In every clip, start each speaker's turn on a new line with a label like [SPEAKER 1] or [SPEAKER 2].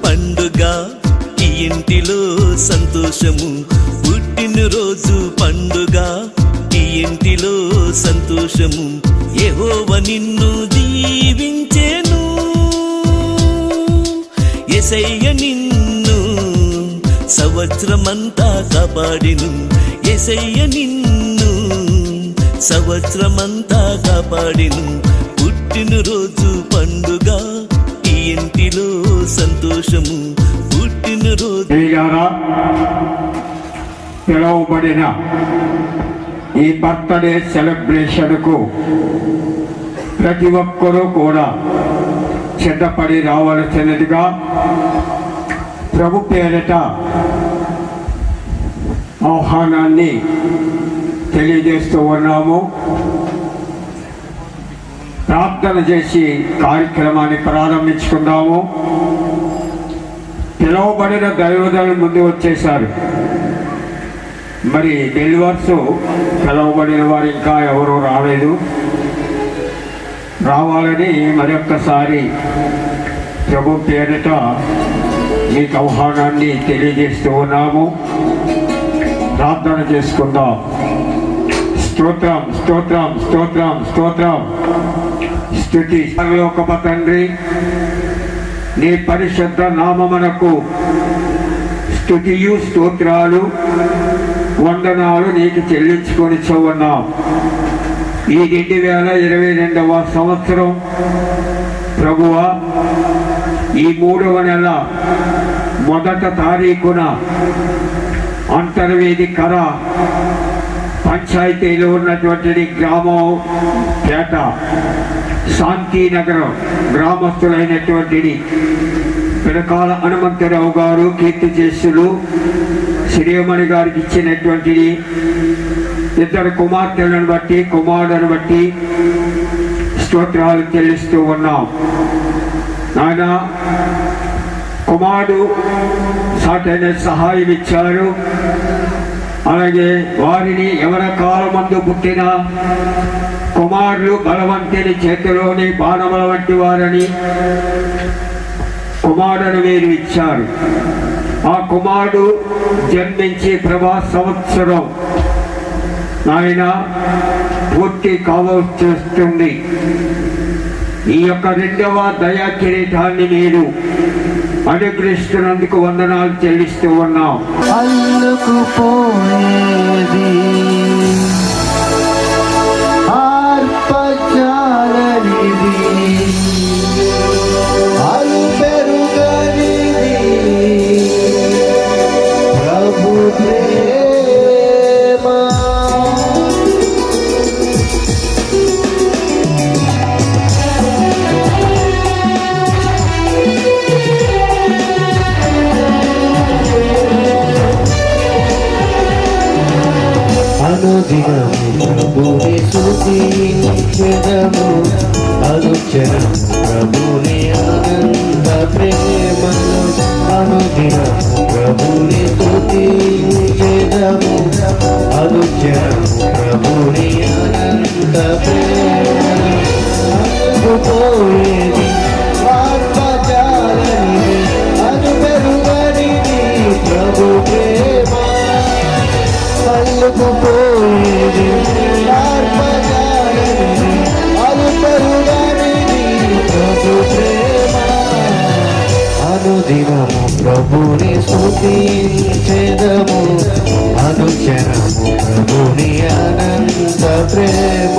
[SPEAKER 1] పండుగ, ఈ ఇంటిలో సంతోషము. పుట్టినరోజు పండుగ, ఈ ఇంటిలో సంతోషము. యెహోవా నిన్ను దీవించెను, యేసయ్య నిన్ను సంవత్సరమంతా కాపాడెను. యేసయ్య నిన్ను సంవత్సరమంతా కాపాడెను. పుట్టినరోజు పండుగ, ఈ ఇంటిలో సంతోషము. పుట్టినరోజు
[SPEAKER 2] పిలువబడిన ఈ బర్త్డే సెలబ్రేషన్కు ప్రతి ఒక్కరూ కూడా సిద్ధపడి రావాల్సినదిగా ప్రభు పేరిట ఆహ్వానాన్ని తెలియజేస్తూ ఉన్నాము. ప్రార్థన చేసి కార్యక్రమాన్ని ప్రారంభించుకుందాము. పిలువబడిన దైవజనులు ముందు వచ్చేశారు. మరి డెలివర్స్ పిలువబడిన వారు ఇంకా ఎవరూ రాలేదు. రావాలని మరొక్కసారి ప్రభు పేరిట మీకు ఆహ్వానాన్ని తెలియజేస్తూ ఉన్నాము. ప్రార్థన చేసుకుందాం. స్తోత్రం స్తోత్రం స్తోత్రం స్తోత్రం. స్తుతి పరలోకపు తండ్రి, నీ పరిశుద్ధ నామమునకు స్తుతియు స్తోత్రాలు వందనాలు నీకు చెల్లించుకొని ఉన్నాం. ఈ 2022వ సంవత్సరం ప్రభువా, ఈ 3వ నెల 1వ తారీఖున అంతర్వేదికర పంచాయతీలో ఉన్నటువంటి గ్రామం పేట శాంతినగరం గ్రామస్తులైనటువంటి పిడకాల హనుమంతరావు గారు కీర్తి చేసులు శ్రీమణి గారికి ఇచ్చినటువంటి 2 కుమార్తెలను బట్టి కుమారులను బట్టి స్తోత్రాలు చెల్లిస్తూ ఉన్నాం. నాయన, కుమారుడు సాటైన సహాయం ఇచ్చారు. అలాగే వారిని ఎవరి కాలమందు పుట్టిన కుమారులు బలవంతుని చేతిలోని బాణముల వంటి వారని కుమారుని మీరు ఇచ్చారు. ఆ కుమారుడు జన్మించి ప్రభా సంవత్సరం నాయన పూర్తి కావస్తుంది. ఈ యొక్క 2వ దయా కిరీటాన్ని మీరు అనుగ్రహిస్తున్నందుకు వందనాలు చెల్లిస్తూ ఉన్నాం.
[SPEAKER 3] అల్లుకుపోయేది ఆర్పచాలనిది అల్పెరుగనిది ప్రభు ప్రేమ. అనుదినము ప్రభుని స్తుతించెదము, అనుక్షణము ప్రభుని ఆనంద ప్రేమను. అనుదినము ప్రభుని స్తుతించెదము, అనుక్షణము ప్రభుని ఆనంద ప్రేమను. పోయేది ఆత్మచాలనిది అనుపెరుగనిది ప్రభు ప్రేమ. అల్లుకుపోయేది ఆత్మచాలనిది అనుపెరుగనిది ప్రభు ప్రేమ. అనుదినము ప్రభుని స్తుతించెదము, అనుక్షణము ప్రభుని అనంత ప్రేమ.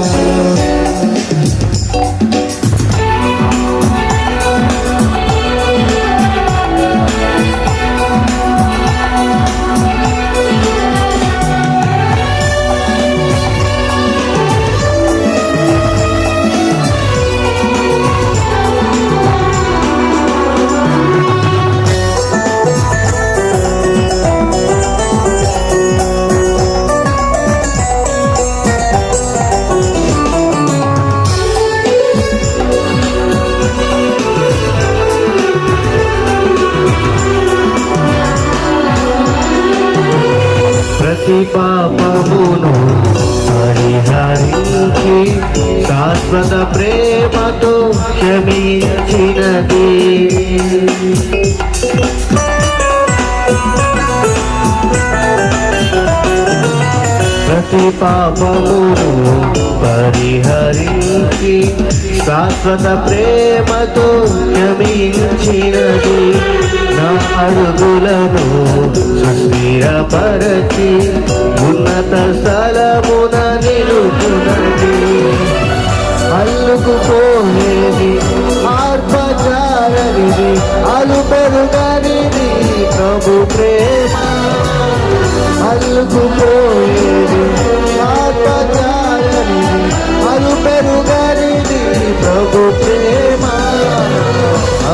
[SPEAKER 3] ప్రతి పాపమును పరిహరించి శాశ్వత ప్రేమతో క్షమించినది. ప్రతి పాపమును పరిహరించి శాశ్వత ప్రేమతో క్షమించినది నా అడుగులను సుస్థిరపరచి ఉన్నత స్థలమున నిలుపునది అల్లుకుపోయేది ఆర్పచారనిది అలుపెరుగనిది ప్రభు ప్రేమ అల్లుకుపోయేది ఆర్పచారనిది అలుపెరుగనిది ప్రభు ప్రేమ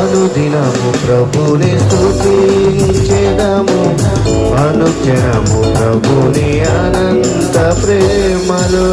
[SPEAKER 3] అనుదినము ప్రభుని స్తుతించెదము అనుక్షణము ప్రభుని అనంత ప్రేమలో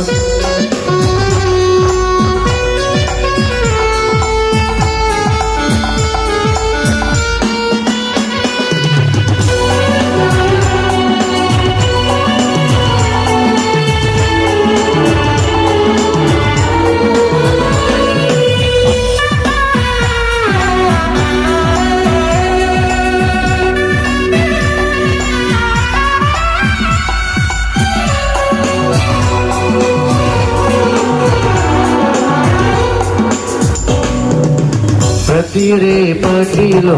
[SPEAKER 3] ప్రతి రేపటిలో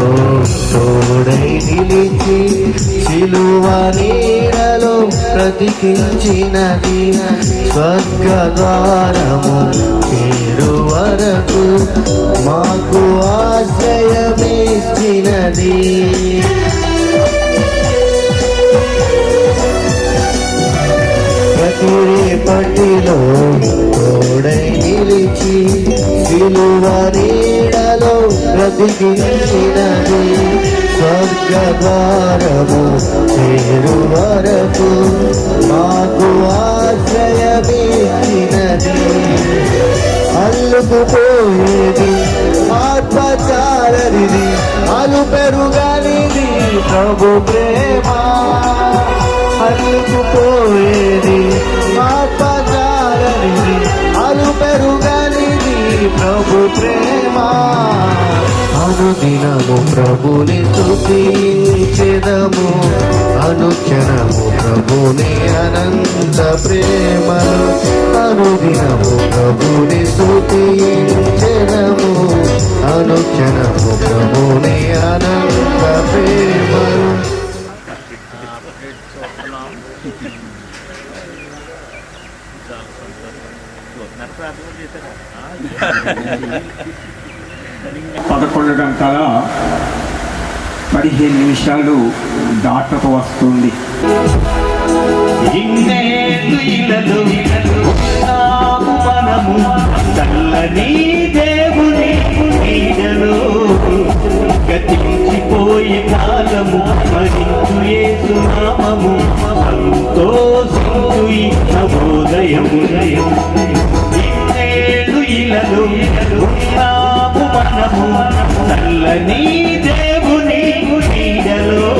[SPEAKER 3] తోడై నిలిచి సిలువ నీడలో బ్రతికించినది స్వర్గ ద్వారము చేరు వరకు మాకు ఆశ్రయమిచ్చినది ప్రతి రేపటిలో తోడై నిలిచి సిలువ నీడలో బ్రతికించినది స్వర్గ ద్వారము చేరు వరకు మాకు ఆశ్రయమిచ్చినది అల్లుకుపోయేది ఆత్మచారనిది అలుపెరుగనిది ప్రభు ప్రేమ అల్లుకుపోయేది ఆత్మచారనిది అలుపెరుగనిది ప్రభు ప్రేమ అనుదినము ప్రభుని స్తుతించెదము అనుక్షణము ప్రభుని అనంత ప్రేమను అనుదినము ప్రభుని స్తుతించెదము అనుక్షణము ప్రభుని అనంత ప్రేమను
[SPEAKER 2] పదకొండు గంటల 15 నిమిషాలు దాటకు వస్తుంది.
[SPEAKER 1] మనము చల్లని దేవుని నీడలో గతించిపోయే కాలము మరించు యేసు నామము సంతోషించు ఈ నవోదయము ఇల్లలో ఉన్నాము మనము చల్లని దేవుని నీడలో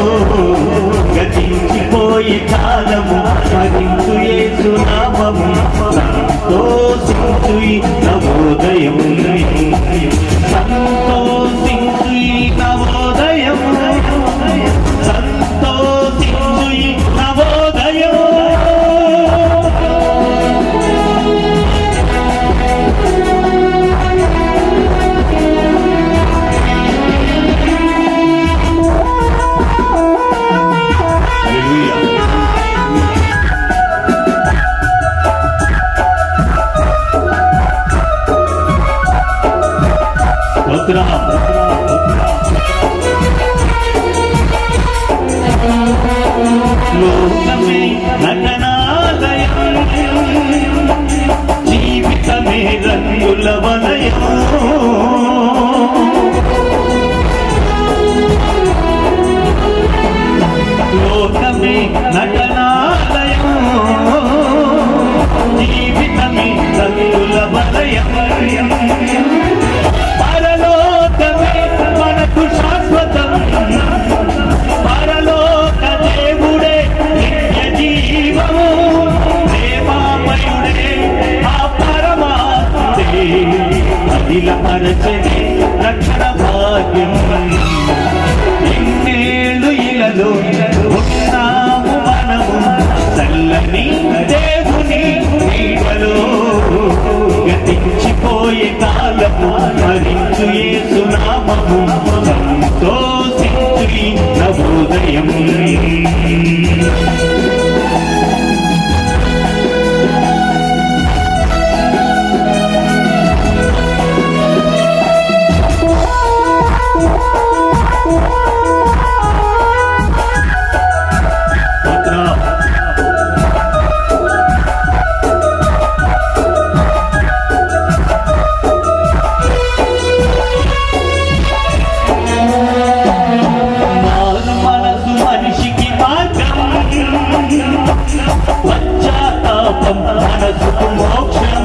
[SPEAKER 1] గతించిపోయే కాలము మరించు యేసు నామము సంతోషించు ఈ నవోదయము సంతోషించు ఈ నవోదయము సంతోషించు ఈ నవోదయము లోకమే నటనాలయం జీవితమే రంగుల వలయం లోకమే నటనాలయం జీవితమే రంగుల వలయం పరలోకమే మనకు శాశ్వతం పరలోక దేవుడే నిత్య జీవం ఉన్నాము మనము చల్లని దేవుని నీడలో గతించిపోయే కాలము మరించు యేసునామము సంతోషించు ఈ నవోదయం మనసుకు మోక్షం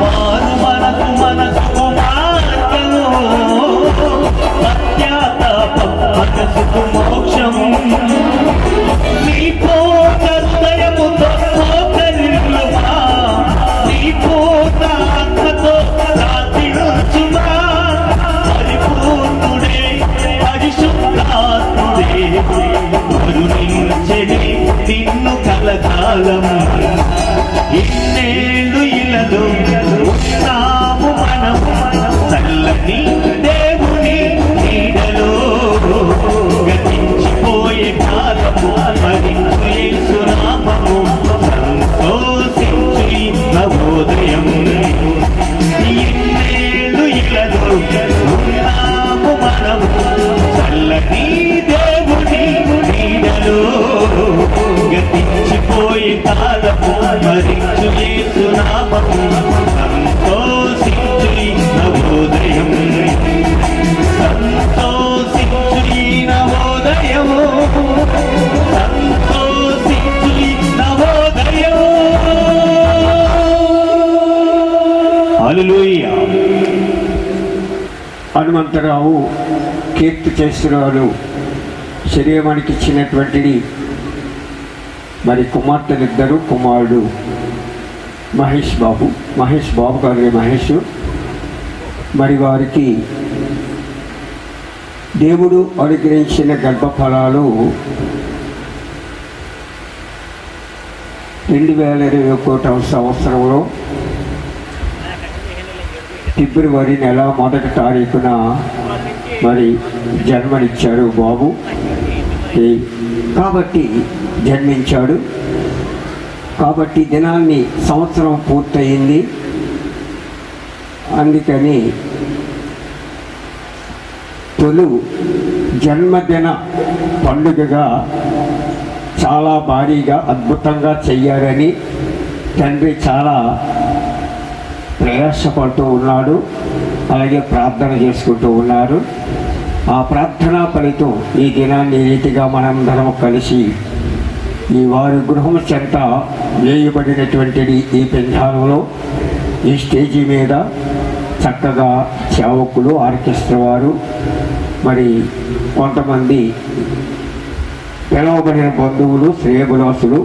[SPEAKER 1] మారు మనసుకు మార్గము పశ్చాత్తాపం మనసుకు మోక్షం నీ పూర్ణ హృదయముతో మోకరిల్లుమా నీ పూర్ణ ఆత్మతో ప్రార్థించుమా పరిపూర్ణుడే పరిశుద్ధాత్ముడే కరుణించెడి నిన్ను కలకాలం ఇన్నేళ్ళు ఇలదు ఉన్నాము మనము చల్లని దేవుని నీడలో గతించిపోయే కాలము మరించు యేసునామము సంతోషించు ఈ నవోదయం ఇన్నేళ్ళు ఇలదు ఉన్నాము మనము చల్లని దేవుని నీడలో గతించిపోయే కాలము మరించు యేసునామము సంతోషించు ఈ నవోదయం సంతోషించు ఈ నవోదయము సంతోషించు ఈ నవోదయము హల్లెలూయా.
[SPEAKER 2] హనుమంతరావు కీర్తి చేస్తున్నారు శరీరానికి ఇచ్చినటువంటిది మరి కుమార్తెలిద్దరు కుమారుడు మహేష్ బాబు గారి మహేష్ మరి వారికి దేవుడు అనుగ్రహించిన గర్భఫలాలు 2021 సంవత్సరంలో ఫిబ్రవరి నెల 1వ తారీఖున మరి జన్మనిచ్చాడు బాబు. కాబట్టి జన్మించాడు కాబట్టి దినాన్ని సంవత్సరం పూర్తయింది. అందుకని తొలి జన్మదిన పండుగగా చాలా భారీగా అద్భుతంగా చెయ్యాలని తండ్రి చాలా ప్రయాసపడుతూ ఉన్నాడు. అలాగే ప్రార్థన చేసుకుంటూ ఉన్నారు. ఆ ప్రార్థనా ఫలితం ఈ దినాన్ని రీతిగా మనందరం కలిసి ఈ వారి గృహం చెంత వేయబడినటువంటిది ఈ పెంజాలంలో ఈ స్టేజీ మీద చక్కగా సేవకులు ఆర్కెస్ట్రా వారు మరి కొంతమంది పిలవబడిన బంధువులు శ్రేయబులాసులు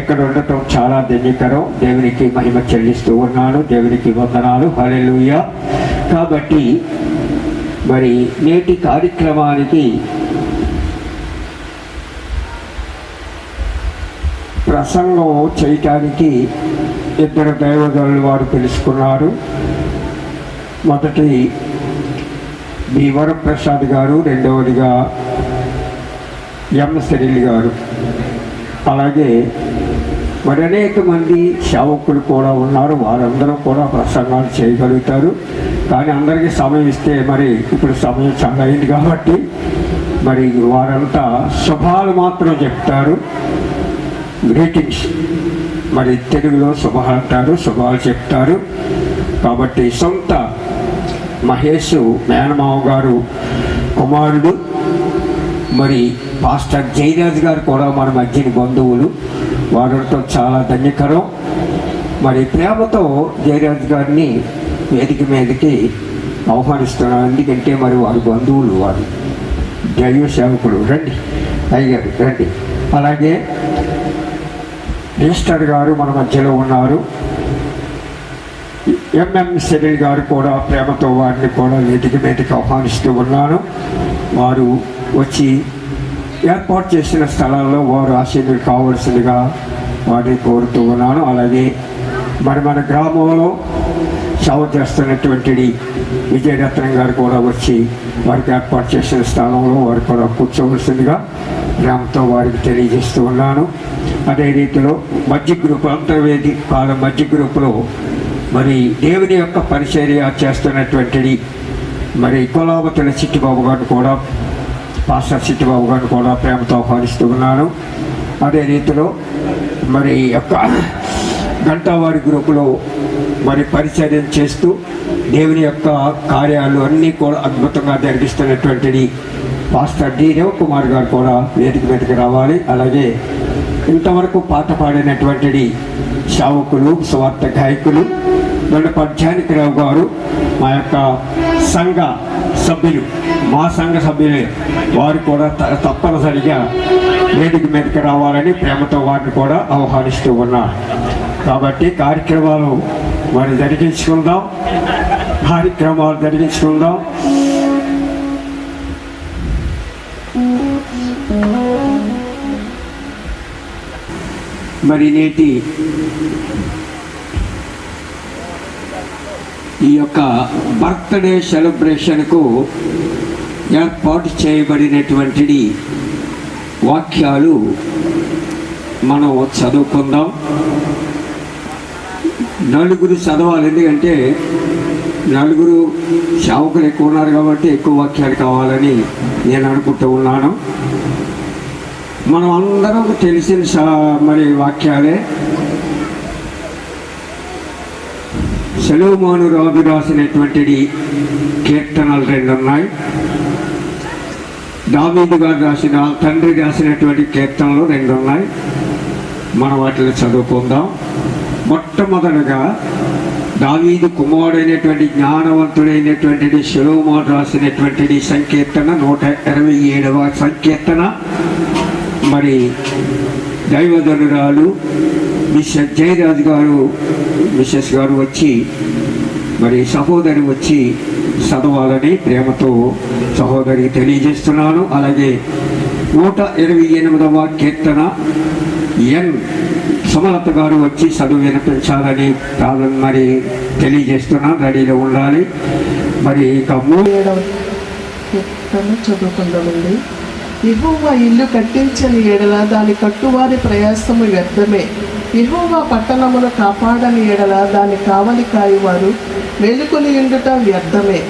[SPEAKER 2] ఇక్కడ ఉండటం చాలా ధన్యకరం. దేవునికి మహిమ చెల్లిస్తూ ఉన్నాను. దేవునికి వందనాలు. హల్లెలూయా. కాబట్టి మరి నేటి కార్యక్రమానికి ప్రసంగం చేయటానికి ఇద్దరు దైవజనులు వారు పిలుచుకున్నారు. మొదటి బి వరప్రసాద్ గారు, రెండవదిగా ఎం శరీల్ గారు. అలాగే మరి అనేక మంది సేవకులు కూడా ఉన్నారు. వారందరూ కూడా ప్రసంగాలు చేయగలుగుతారు. కానీ అందరికీ సమయం ఇస్తే మరి ఇప్పుడు సమయం చాలా అయింది కాబట్టి మరి వారంతా శుభాలు మాత్రం చెప్తారు. గ్రీటింగ్స్ మరి తెలుగులో శుభాలు అంటారు, శుభాలు చెప్తారు. కాబట్టి సొంత మహేష్ మేనమావ గారు కుమారుడు మరి పాస్టర్ జయరాజ్ గారు కూడా మన మధ్యని బంధువులు. వారితో చాలా ధన్యకరం. మరి ప్రేమతో జయరాజ్ గారిని వేదిక మీదకి ఆహ్వానిస్తున్నాను. ఎందుకంటే మరి వారి బంధువులు, వారు దైవ సేవకులు. రండి అయ్యారు, రండి. అలాగే రిజిస్టర్ గారు మన మధ్యలో ఉన్నారు. ఎంఎం శరీర్ గారు కూడా ప్రేమతో వారిని కూడా వేదిక మీదకి ఆహ్వానిస్తూ ఉన్నాను. వారు వచ్చి ఏర్పాటు చేసిన స్థలాల్లో వారు ఆశీర్వాదం కావాల్సిందిగా వారిని కోరుతూ ఉన్నాను. అలాగే మన గ్రామంలో సేవ చేస్తున్నటువంటి విజయరత్నం గారు కూడా వచ్చి వారికి ఏర్పాటు చేసిన స్థలంలో వారు కూడా కూర్చోవలసిందిగా ప్రేమతో వారికి తెలియజేస్తూ ఉన్నాను. అదే రీతిలో మధ్య గ్రూప్ అంతర్వేది కాలం మధ్య గ్రూపులో మరి దేవుని యొక్క పరిచర్య చేస్తున్నటువంటి మరి కొలావతుల చిట్టిబాబు గారిని కూడా పాస్టర్ చిట్టిబాబు గారిని కూడా ప్రేమతో ఆహ్వానిస్తూ ఉన్నాను. అదే రీతిలో మరి యొక్క గంటావారి గ్రూపులో మరి పరిచర్యం చేస్తూ దేవుని యొక్క కార్యాలు అన్నీ కూడా అద్భుతంగా జరిగిస్తున్నటువంటిది పాస్టర్ డి రవికుమార్ గారు కూడా వేదిక మీదకి రావాలి. అలాగే ఇంతవరకు పాట పాడినటువంటిది సేవకులు స్వార్థ గాయకులు దొండపాటి జానకిరావు గారు మా యొక్క సంఘ సభ్యులు మా సంఘ సభ్యులే వారు కూడా తప్పనిసరిగా వేదిక మీదకి రావాలని ప్రేమతో వారిని కూడా ఆహ్వానిస్తూ ఉన్నారు. కాబట్టి కార్యక్రమాలు జరిగించుకుందాం. మరి నేటి ఈ యొక్క బర్త్డే సెలబ్రేషన్కు ఏర్పాటు చేయబడినటువంటి వాక్యాలు మనం చదువుకుందాం. నలుగురు చదవాలి, ఎందుకంటే నలుగురు సేవకులు ఎక్కువ ఉన్నారు కాబట్టి ఎక్కువ వాక్యాలు కావాలని నేను అనుకుంటూ ఉన్నాను. మనం అందరం తెలిసిన మరి వాక్యాలే. సొలొమోను రాజు రాసినటువంటి కీర్తనలు 2 ఉన్నాయి. దావీదు గారు తండ్రి రాసినటువంటి కీర్తనలు 2 ఉన్నాయి. మనం వాటిని చదువుకుందాం. మొట్టమొదటిగా దావీదు కుమారుడైనటువంటి జ్ఞానవంతుడైనటువంటి సొలొమోను రాసినటువంటి సంకీర్తన 127వ సంకీర్తన. మరి దైవజనురాలు మిస్సెస్ జయరాజు గారు మిస్సెస్ గారు వచ్చి మరి సహోదరి వచ్చి చదవాలని ప్రేమతో సహోదరికి తెలియజేస్తున్నాను. అలాగే 128వ కీర్తన ఎన్ సుమలత గారు వచ్చి చదువు వినిపించాలని మరి తెలియజేస్తున్నాను. రెడీలో ఉండాలి. మరి ఇక
[SPEAKER 4] 7వ కీర్తన చదువుకుందామండి. యెహోవా ఇల్లు కట్టించని ఎడల దాని కట్టువారి ప్రయాసము వ్యర్థమే. యెహోవా పట్టణమును కాపాడని ఎడల దాని కావలి కాయువారు మేలుకొని ఉండుట వ్యర్థమే.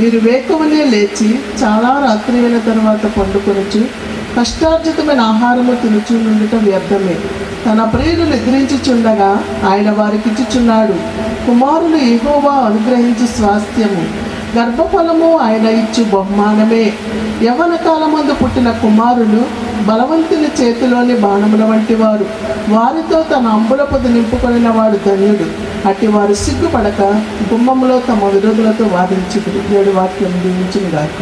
[SPEAKER 4] మీరు వేకువనే లేచి చాలా రాత్రి అయిన తర్వాత పండుకొనుచు కష్టార్జితమైన ఆహారము తినుచు నుండుట వ్యర్థమే. తన ప్రియులు నిద్రించుచుండగా ఆయన వారికిచ్చుచున్నాడు. కుమారులు యెహోవా అనుగ్రహించు స్వాస్థ్యము, గర్భఫలము ఆయన ఇచ్చు బహుమానమే. యవ్వన కాలమందు పుట్టిన కుమారులు బలవంతుని చేతిలోని బాణముల వంటి వారు. వారితో తన అంబుల పొది నింపుకొనిన వాడు ధన్యుడు. అట్టి వారు సిగ్గుపడక గుమ్మములో తమ విరోధులతో వాదించుదురు. 7 వాక్యం దీవించును గాక.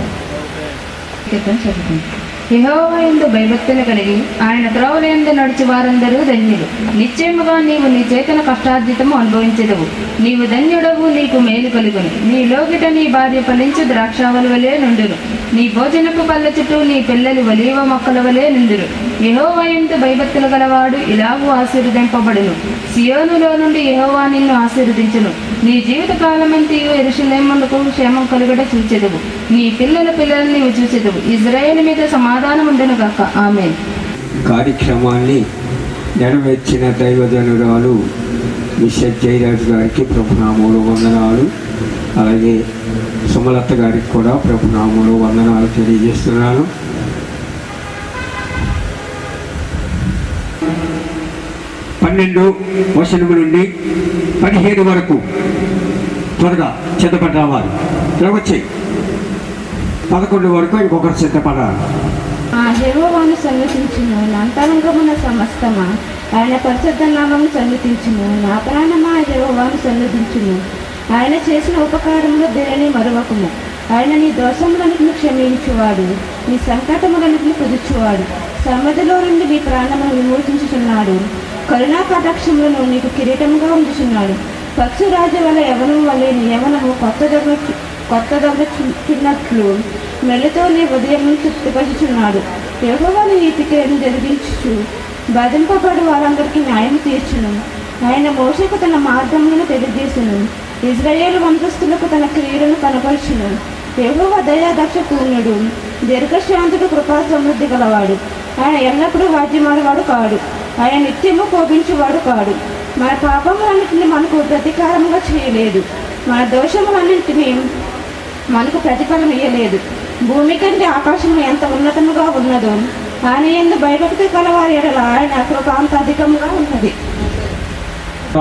[SPEAKER 5] యెహోవా యందు భయభక్తులు కలిగి ఆయన త్రోవల యందు నడిచి వారందరూ ధన్యులు. నిశ్చయముగా నీవు నీ చేతన కష్టార్జితము అనుభవించెదవు. నీవు ధన్యుడవు, నీకు మేలు కలుగును. నీ లోగిట నీ భార్య ఫలించు ద్రాక్షావళి వలె నుండును. నీ భోజనపు పళ్ళ చుట్టూ నీ పిల్లలు ఒలీవ మొక్కల వలె నుండురు. యెహోవా యందు భయభక్తులు గలవాడు ఇలాగూ ఆశీర్వదింపబడును. సియోనులో నుండి యెహోవా నిన్ను ఆశీర్వదించును. నీ జీవిత కాలమంతయు యెరూషలేమునకు క్షేమం కలుగుట చూచెదవు. నీ పిల్లలను నీవు చూచెదవు. ఇజ్రాయేలు మీద సమాధానం ఉండును గాక. ఆమేన్.
[SPEAKER 2] కార్యక్రమాన్ని నెరవేర్చిన దైవజనురాలు మిస్సెస్ జయరాజు గారికి ప్రభునామములో వందనాలు. అలాగే సుమలత గారికి కూడా ప్రభునామములో వందనాలు తెలియజేస్తున్నాను. పన్నెండు వచనము నుండి 15 వరకు త్వరగా సిద్ధపడి రావాలి. వచ్చి 11 వరకు ఇంకొకరు సిద్ధపడాలి.
[SPEAKER 5] యెహోవాను సన్నిధించును నా అంతరంగమున సమస్తమా, ఆయన పరిశుద్ధ నామమును సన్నిధించును. నా ప్రాణమా యెహోవాను సన్నిధించును. ఆయన చేసిన ఉపకారములు దేనిని మరువకము. ఆయన నీ దోషములను క్షమించువాడు, నీ సంకటములను కుదుర్చువాడు. సమాధిలో నుండి నీ ప్రాణమును విమోచించుచున్నాడు. కరుణా కటాక్షములను నీకు కిరీటముగా ఉంచుచున్నాడు. పక్షురాజు వల్ల యవనం వలె నీ యవనము కొత్తదొచ్చినట్లు మెల్లతో నీ ఉదయం తృప్తిపరుచున్నాడు. యెహోవా నీతిని జరిగించు, బాధింపబడి వారందరికీ న్యాయం తీర్చును. ఆయన మోషేకు తన మార్గములను తెలియజేసును, ఇజ్రాయేలు వంశస్థులకు తన క్రియలను కనపరచును. యెహోవా దయాదక్ష పూర్ణుడు, దీర్ఘశాంతుడు, కృపా సమృద్ధి గలవాడు. ఆయన ఎల్లప్పుడూ వాద్యమాడవాడు కాడు, ఆయన నిత్యము కోపించేవాడు కాడు. మన పాపములన్నింటినీ మనకు ప్రతీకారంగా చేయలేదు, మన దోషములన్నింటినీ మనకు ప్రతిఫలం ఇయ్యలేదు. భూమి కంటే ఆకాశం ఎంత ఉన్నతముగా ఉన్నదో ఆయన యందు భయభక్తి కలవారి ఎడల ఆయన కృప అంత అధికంగా ఉన్నది.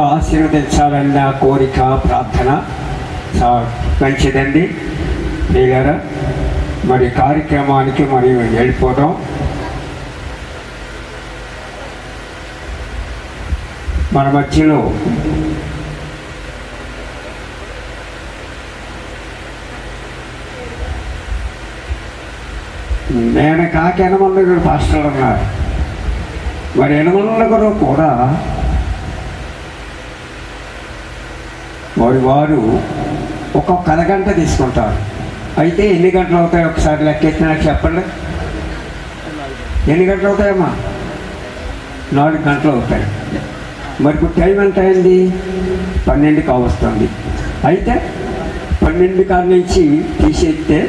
[SPEAKER 2] ఆశీర్వదించాలన్న కోరిక, ప్రార్థన మంచిదండి. ప్రియులారా, మరి కార్యక్రమానికి మరియు వెళ్ళిపోదాం. మన మధ్యలో నేను కాక ఎనమందరు పాస్టర్లు ఉన్నారు. మరి ఎనమందరు కూడా వారు ఒక్కొక్క అరగంట తీసుకుంటారు. అయితే ఎన్ని గంటలు అవుతాయి ఒకసారి లెక్కెత్తినా చెప్పండి. ఎన్ని గంటలు అవుతాయమ్మా? 4 గంటలు అవుతాయి. మరి ఇప్పుడు టైం ఎంత అయింది? 12 కావస్తుంది. అయితే 12 కాడ నుంచి తీసేస్తే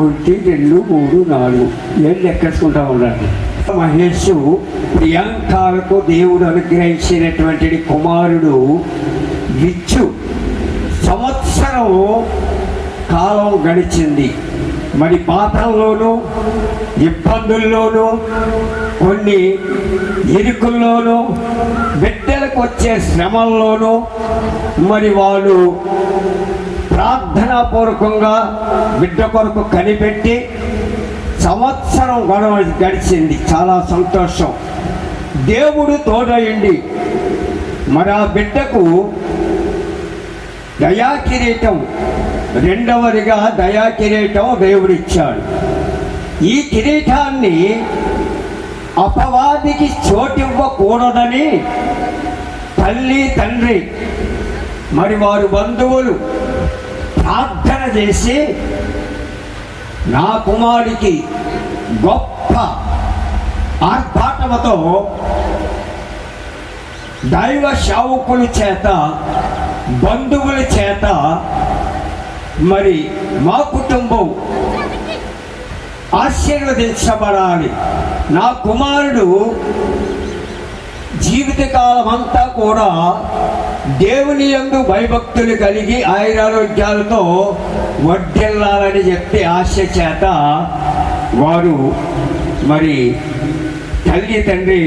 [SPEAKER 2] 1, 2, 3, 4 ఏళ్ళు లెక్కేసుకుంటా ఉండండి. మహేష్ ప్రియాంకలకు దేవుడు అనుగ్రహించినటువంటి కుమారుడు విచ్చు సంవత్సరం కాలం గడిచింది. మరి పాపంలోనూ, ఇబ్బందుల్లోనూ, కొన్ని ఇరుకుల్లోనూ, బిడ్డలకు వచ్చే శ్రమల్లోనూ మరి వాళ్ళు ప్రార్థనాపూర్వకంగా బిడ్డ కొరకు కనిపెట్టి సంవత్సరం గడిచింది. చాలా సంతోషం. దేవుడు తోడయండి. మరి ఆ బిడ్డకు దయాకిరీటం, రెండవదిగా దయాకిరీటం దేవుడిచ్చాడు. ఈ కిరీటాన్ని అపవాదికి చోటివ్వకూడదని తల్లి, తండ్రి మరి వారు బంధువులు ప్రార్థన చేసి నా కుమారుడికి గొప్ప ఆర్భాటముతో దైవ సేవకుల చేత, బంధువుల చేత మరి మా కుటుంబం ఆశీర్వదించబడాలి. నా కుమారుడు జీవితకాలం అంతా కూడా దేవుని యందు భయభక్తులు కలిగి ఆయురారోగ్యాలతో వర్ధిల్లాలని చెప్పి ఆశ చేత వారు మరి తల్లి, తండ్రి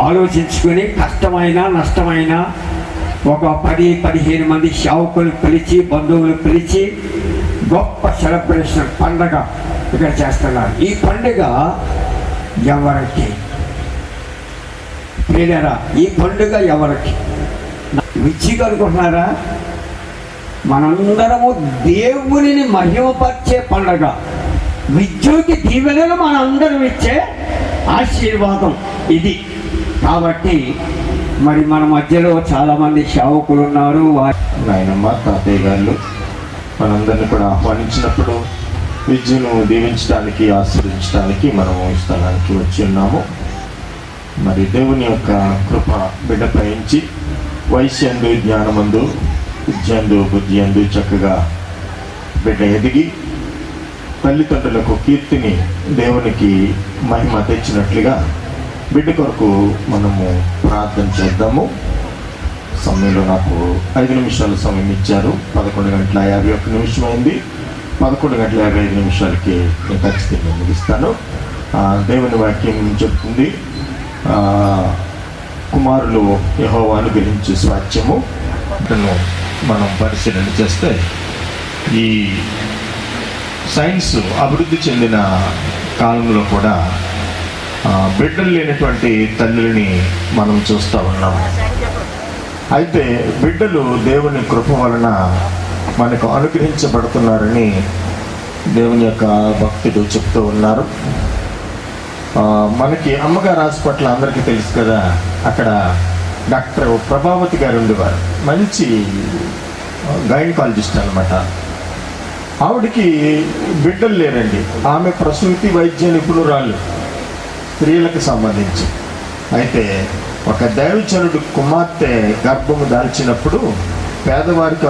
[SPEAKER 2] ఆలోచించుకొని కష్టమైన నష్టమైన ఒక 10-15 మంది సేవకులు పిలిచి, బంధువులు పిలిచి గొప్ప సెలబ్రేషన్ పండగ ఇక్కడ చేస్తున్నారు. ఈ పండుగ ఎవరికి ప్రియులారా? ఈ పండుగ ఎవరికి? విచ్చిగా అనుకుంటున్నారా? మనందరము దేవునిని మహిమపరిచే పండుగ. విద్యుకి దీవెనలు మనందరం ఇచ్చే ఆశీర్వాదం ఇది. కాబట్టి మరి మన మధ్యలో చాలామంది సేవకులు ఉన్నారు.
[SPEAKER 3] నాయనమ్మ, తాతయ్య గారు మనందరినీ కూడా ఆహ్వానించినప్పుడు విద్యను దీవించడానికి, ఆశీర్వదించడానికి మనము ఈ స్థలానికి వచ్చి ఉన్నాము. మరి దేవుని యొక్క కృప బిడ్డపై ఉంచి వయస్సు, జ్ఞానమందు, విద్యందు, బుద్ధి అందు చక్కగా బిడ్డ ఎదిగి తల్లిదండ్రులకు కీర్తిని, దేవునికి మహిమ తెచ్చినట్లుగా బిడ్డ కొరకు మనము ప్రార్థన చేద్దాము. సమయంలో నాకు 5 నిమిషాల సమయం ఇచ్చారు. 11:51 అయింది. 11:55 నేను ఖచ్చితంగా ముగిస్తాను. దేవుని వాక్యం చెప్తుంది, కుమారులు యెహోవాను గ్రహించే స్వాస్థ్యము. మనం పరిశీలన చేస్తే ఈ సైన్స్ అభివృద్ధి చెందిన కాలంలో కూడా బిడ్డలు లేనటువంటి తల్లులని మనం చూస్తూ ఉన్నాం. అయితే బిడ్డలు దేవుని కృప వలన మనకు అనుగ్రహించబడుతున్నారని దేవుని యొక్క భక్తుడు చెప్తూ ఉన్నారు. మనకి అమ్మగారు హాస్పిటల్ అందరికీ తెలుసు కదా, అక్కడ డాక్టర్ ప్రభావతి గారు ఉండేవారు. మంచి గైనకాలజిస్ట్ అనమాట. ఆవిడికి బిడ్డలు లేరండి. ఆమె ప్రసూతి వైద్య నిపుణురాలు, స్త్రీలకు సంబంధించి. అయితే ఒక దైవజనుడు కుమార్తె గర్భము దాల్చినప్పుడు పేదవారికి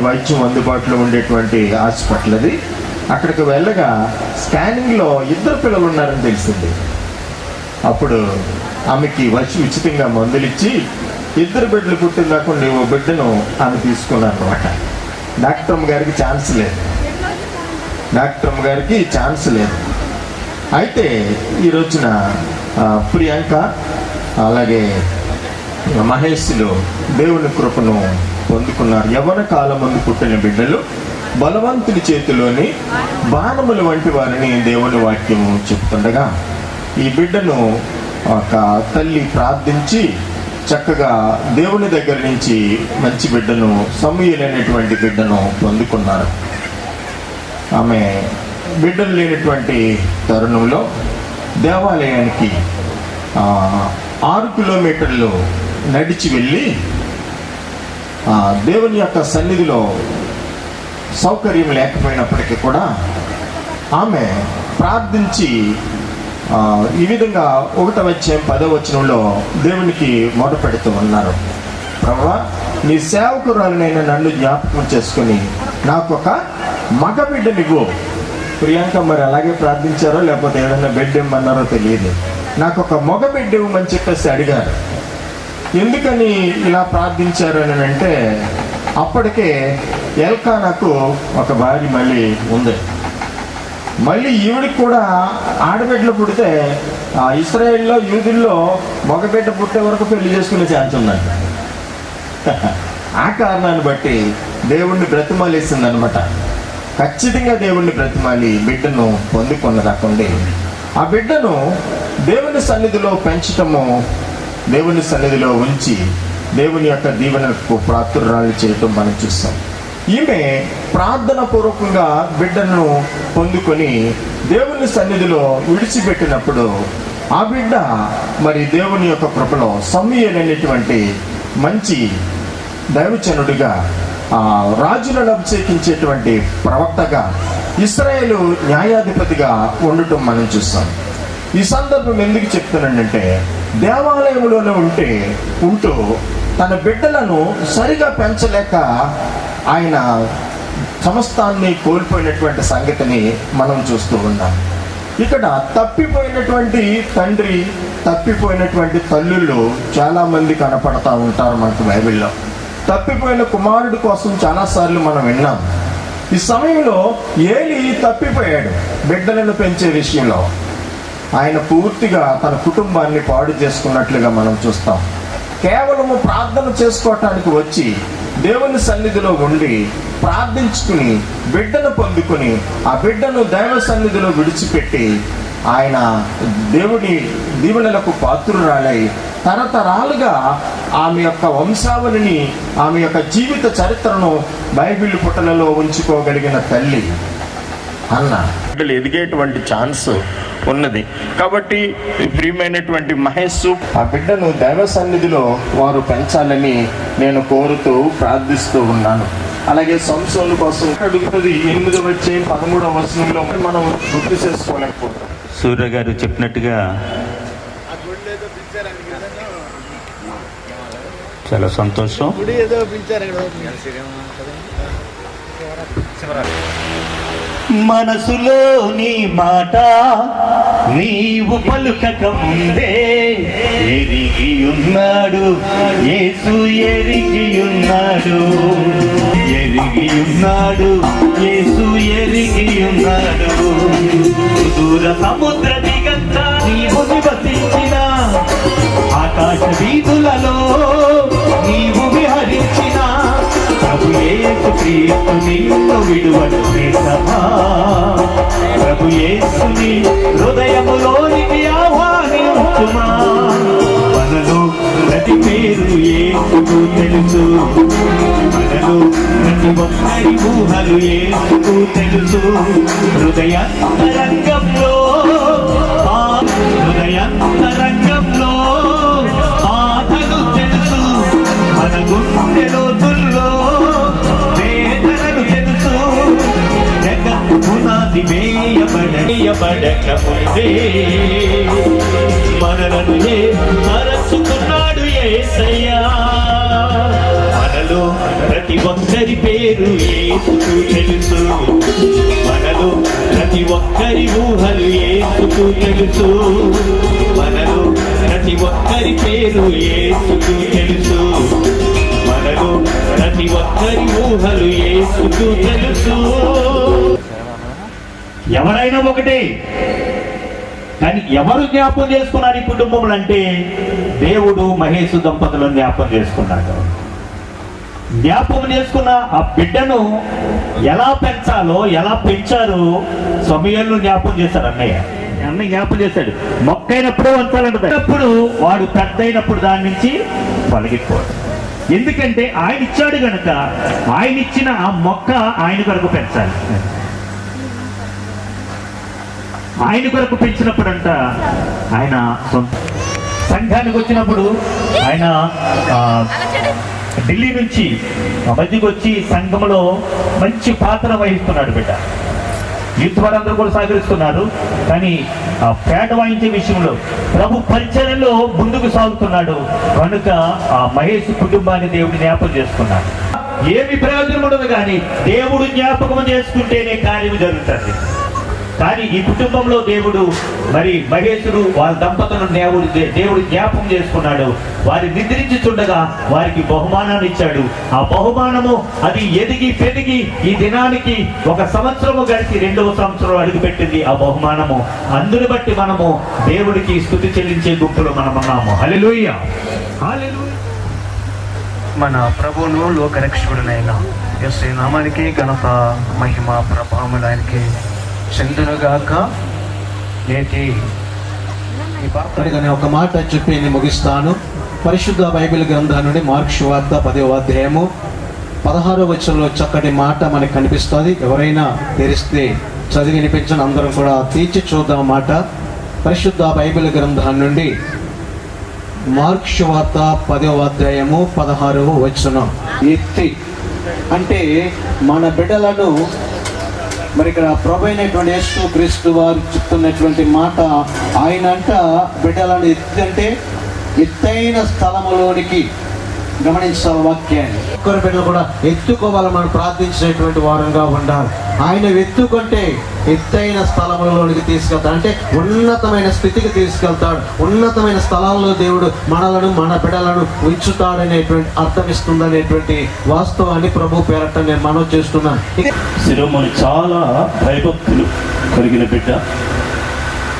[SPEAKER 3] వైద్యం అందుబాటులో ఉండేటువంటి హాస్పిటల్ అది. అక్కడికి వెళ్ళగా స్కానింగ్లో 2 పిల్లలు ఉన్నారని తెలిసింది. అప్పుడు ఆమెకి ఉచితంగా మందులు ఇచ్చి 2 బిడ్డలు పుట్టిందాకా ఓ బిడ్డను ఆమె తీసుకున్నారు అనమాట. డాక్టర్ గారికి ఛాన్స్ లేదు. అయితే ఈ రోజున ప్రియాంక అలాగే మహేష్లు దేవుని కృపను పొందుకున్నారు. యవ్వన కాలం ముందు పుట్టిన బిడ్డలు బలవంతుని చేతిలోని బాణముల వంటి వారిని దేవుని వాక్యము చెప్తుండగా, ఈ బిడ్డను ఒక తల్లి ప్రార్థించి చక్కగా దేవుని దగ్గర నుంచి మంచి బిడ్డను, సమూయేలు అనేటువంటి బిడ్డను పొందుకున్నారు. ఆమె బిడ్డలు లేనటువంటి తరుణంలో దేవాలయానికి 6 కిలోమీటర్లు నడిచి వెళ్ళి దేవుని యొక్క సన్నిధిలో సౌకర్యం లేకపోయినప్పటికీ కూడా ఆమె ప్రార్థించి ఈ విధంగా 1వ అధ్యాయం 10వ వచనంలో దేవునికి మొదపెడుతూ ఉన్నారు. ప్రభువా, నీ సేవకురాలనైనా నన్ను జ్ఞాపకం చేసుకుని నాకు ఒక మగ బిడ్డనివ్వు. ప్రియాంక మరి అలాగే ప్రార్థించారో లేకపోతే ఏదైనా బిడ్డ ఇమ్మన్నారో తెలియదు. నాకు ఒక మగ బిడ్డ ఇవ్వమని చెప్పేసి అడిగారు. ఎందుకని ఇలా ప్రార్థించారు అని అంటే, అప్పటికే ఎల్కానాకు ఒక భార్య మళ్ళీ ఉంది. మళ్ళీ ఈవిడికి కూడా ఆడబిడ్డలు పుడితే ఇస్రాయేల్లో యూదుల్లో మగబిడ్డ పుట్టే వరకు పెళ్లి చేసుకునే ఛాన్స్ ఉందంట. ఆ కారణాన్ని బట్టి దేవుణ్ణి బ్రతిమాలేసింది అనమాట. ఖచ్చితంగా దేవుణ్ణి బ్రతిమాలి బిడ్డను పొందుకున్నదాకండి. ఆ బిడ్డను దేవుని సన్నిధిలో పెంచటము, దేవుని సన్నిధిలో ఉంచి దేవుని యొక్క దీవెనకు పాత్రురాలు చేయటం మనం చూస్తాం. ఈమె ప్రార్థన పూర్వకంగా బిడ్డను పొందుకొని దేవుని సన్నిధిలో విడిచిపెట్టినప్పుడు ఆ బిడ్డ మరి దేవుని యొక్క కృపలో సమూయేలు అనేటువంటి మంచి దైవజనుడిగా, రాజులను అభిషేకించేటువంటి ప్రవక్తగా, ఇశ్రాయేలు న్యాయాధిపతిగా ఉండటం మనం చూస్తాం. ఈ సందర్భం ఎందుకు చెప్తున్నానంటే, దేవాలయంలోనే ఉంటూ తన బిడ్డలను సరిగా పెంచలేక ఆయన సమస్తాన్ని కోల్పోయినటువంటి సంగతిని మనం చూస్తూ ఉన్నాం. ఇక్కడ తప్పిపోయినటువంటి తండ్రి, తప్పిపోయినటువంటి తల్లుళ్ళు చాలామంది కనపడతా ఉంటారు మనకు బైబిల్లో. తప్పిపోయిన కుమారుడి కోసం చాలాసార్లు మనం విన్నాం. ఈ సమయంలో ఏలీ తప్పిపోయాడు బిడ్డలను పెంచే విషయంలో. ఆయన పూర్తిగా తన కుటుంబాన్ని పాడు చేసుకున్నట్లుగా మనం చూస్తాం. కేవలము ప్రార్థన చేసుకోవటానికి వచ్చి దేవుని సన్నిధిలో ఉండి ప్రార్థించుకుని బిడ్డను పొందుకుని ఆ బిడ్డను దైవ సన్నిధిలో విడిచిపెట్టి ఆయన దేవుని దీవెనలకు పాత్రురాలై తరతరాలుగా ఆమె యొక్క వంశావళిని, ఆమె యొక్క జీవిత చరిత్రను బైబిల్ పుటలలో ఉంచుకోగలిగిన తల్లి అన్న బిడ్డలు ఎదిగేటువంటి ఛాన్స్ ఉన్నది. కాబట్టి ప్రియమైనటువంటి మహేష్, ఆ బిడ్డను దైవ సన్నిధిలో వారు పెంచాలని నేను కోరుతూ ప్రార్థిస్తూ ఉన్నాను. అలాగే సంసోను కోసం అడుగుతుంది 8వ అధ్యాయం 13వ వచనంలో మనం గుర్తు చేసుకోలేకపోతాం.
[SPEAKER 1] సూర్య గారు చెప్పినట్టుగా చాలా సంతోషం. మనసులోని మాట నీవు పలుకక ముందే ఎరిగి ఉన్నాడు యేసు, ఎరిగి ఉన్నాడు, ఎరిగి ఉన్నాడు యేసు, ఎరిగి ఉన్నాడు. దూర సముద్ర దిగంత నీవు నివసించిన, ఆకాశ వీధులలో నీవు విహరించిన, ప్రభు యేసు క్రీస్తు నిన్ను విడువడు ప్రియతమా. ప్రభు యేసుని హృదయములోనికి ఆహ్వానించుమా. మనలో ప్రతి పేరు యేసుకు తెలుసు, మనలో ప్రతి ఒక్కరి ఊహలు యేసుకు తెలుసు. హృదయాంతరంగంలో బాధలు తెలుసు. గుండె లోతుల్లో వేదనలు తెలుసు జగత్తు పునాది వేయబడక ముందే మనలను మరచుకున్నాడు యేసయ్యా. మనలో ప్రతి ఒక్కరి పేరు యేసుకు తెలుసు, మనలో ప్రతి ఒక్కరి ఊహలు యేసుకు తెలుసు, మనలో ప్రతి ఒక్కరి పేరు యేసుకు తెలుసు, మనలో ప్రతి ఒక్కరి ఊహలు యేసుకు తెలుసు. ఎవరైనా ఒకటే, కానీ ఎవరు జ్ఞాపం చేసుకున్నారు ఈ కుటుంబంలో అంటే దేవుడు మహేష్ దంపతులను జ్ఞాపం చేసుకున్నాడు. జ్ఞాపం చేసుకున్న ఆ బిడ్డను ఎలా పెంచాలో ఎలా పెంచారో సమయాలను జ్ఞాపం చేశారు. అన్నయ్య జ్ఞాపం చేశాడు. మొక్కైనప్పుడు వంచాలంటప్పుడు వాడు పెద్ద అయినప్పుడు దాని నుంచి తొలగిపోడు. ఎందుకంటే ఆయన ఇచ్చాడు కనుక ఆయన ఇచ్చిన ఆ మొక్క ఆయన కొరకు పెంచాలి. ఆయన కొరకు పెంచినప్పుడంట ఆయన సొంత సంఘానికి వచ్చినప్పుడు ఆయన ఢిల్లీ నుంచి మధ్యకి వచ్చి సంఘంలో మంచి పాత్ర వహిస్తున్నాడు బిడ్డ. యూత్ వారందరూ కూడా సహకరిస్తున్నారు, కానీ ఆ పేట వాయించే విషయంలో ప్రభు పరిచర్యలో ముందుకు సాగుతున్నాడు కనుక ఆ మహేష్ కుటుంబాన్ని దేవుడు జ్ఞాపకం చేసుకున్నాడు. ఏమి ప్రయోజనం ఉండదు, కానీ దేవుడు జ్ఞాపకం చేసుకుంటేనే కార్యం జరుగుతుంది. కానీ ఈ కుటుంబంలో దేవుడు మరి మహేశుడు వాళ్ళ దంపతులను దేవుడు జ్ఞాపకం చేసుకున్నాడు. వారి నిద్రించుచుండగా వారికి బహుమానాన్ని ఇచ్చాడు. ఆ బహుమానము అది ఎదిగి పెరిగి ఈ దినానికి 1 సంవత్సరము గడిచి 2వ సంవత్సరం అడుగుపెట్టింది ఆ బహుమానము. అందుని బట్టి మనము దేవుడికి స్తుతి చెల్లించే గుంపులో మనం ఉన్నాము. హల్లెలూయా, హల్లెలూయా.
[SPEAKER 6] మన ప్రభువును లోకరక్షకుడునైన యేసు నామానికి ఘనత మహిమ ప్రభావములు ఆయనకి చెందునుగాక. నేటి
[SPEAKER 7] పరిగణ ఒక మాట చెప్పి నేను ముగిస్తాను. పరిశుద్ధ బైబిల్ గ్రంథం నుండి మార్కు సువార్త 10వ అధ్యాయము 16వ వచనంలో చక్కటి మాట మనకు కనిపిస్తుంది. ఎవరైనా తెరిస్తే చదివి వినిపించండి, అందరం కూడా తీర్చి చూద్దాం మాట. పరిశుద్ధ బైబిల్ గ్రంథం నుండి మార్కు సువార్త 10వ అధ్యాయము 16వ వచనం. ఎత్తి అంటే మన బిడ్డలను మరి ఇక్కడ ప్రభు అయినటువంటి యేసు క్రీస్తు వారు చెప్తున్నటువంటి మాట. ఆయన అంట బిడ్డలను ఎత్తంటే ఎత్తైన స్థలములోనికి గమనించాలి వాక్యాన్ని. ఒక్కరి బిడ్డలు కూడా ఎత్తుకోవాలని మనం ప్రార్థించేటువంటి వారంగా ఉండాలి. ఆయన ఎత్తుకుంటే ఎత్తైన స్థలములలోనికి తీసుకెళ్తాడు, అంటే ఉన్నతమైన స్థితికి తీసుకెళ్తాడు. ఉన్నతమైన స్థలాల్లో దేవుడు మనలను మన బిడ్డలను ఉంచుతాడనేటువంటి అర్థమిస్తుందనేటువంటి వాస్తవాన్ని ప్రభు పేరట నేను మనవి చేస్తున్నాను.
[SPEAKER 8] శిరోమణి చాలా భయభక్తులు కలిగిన బిడ్డ.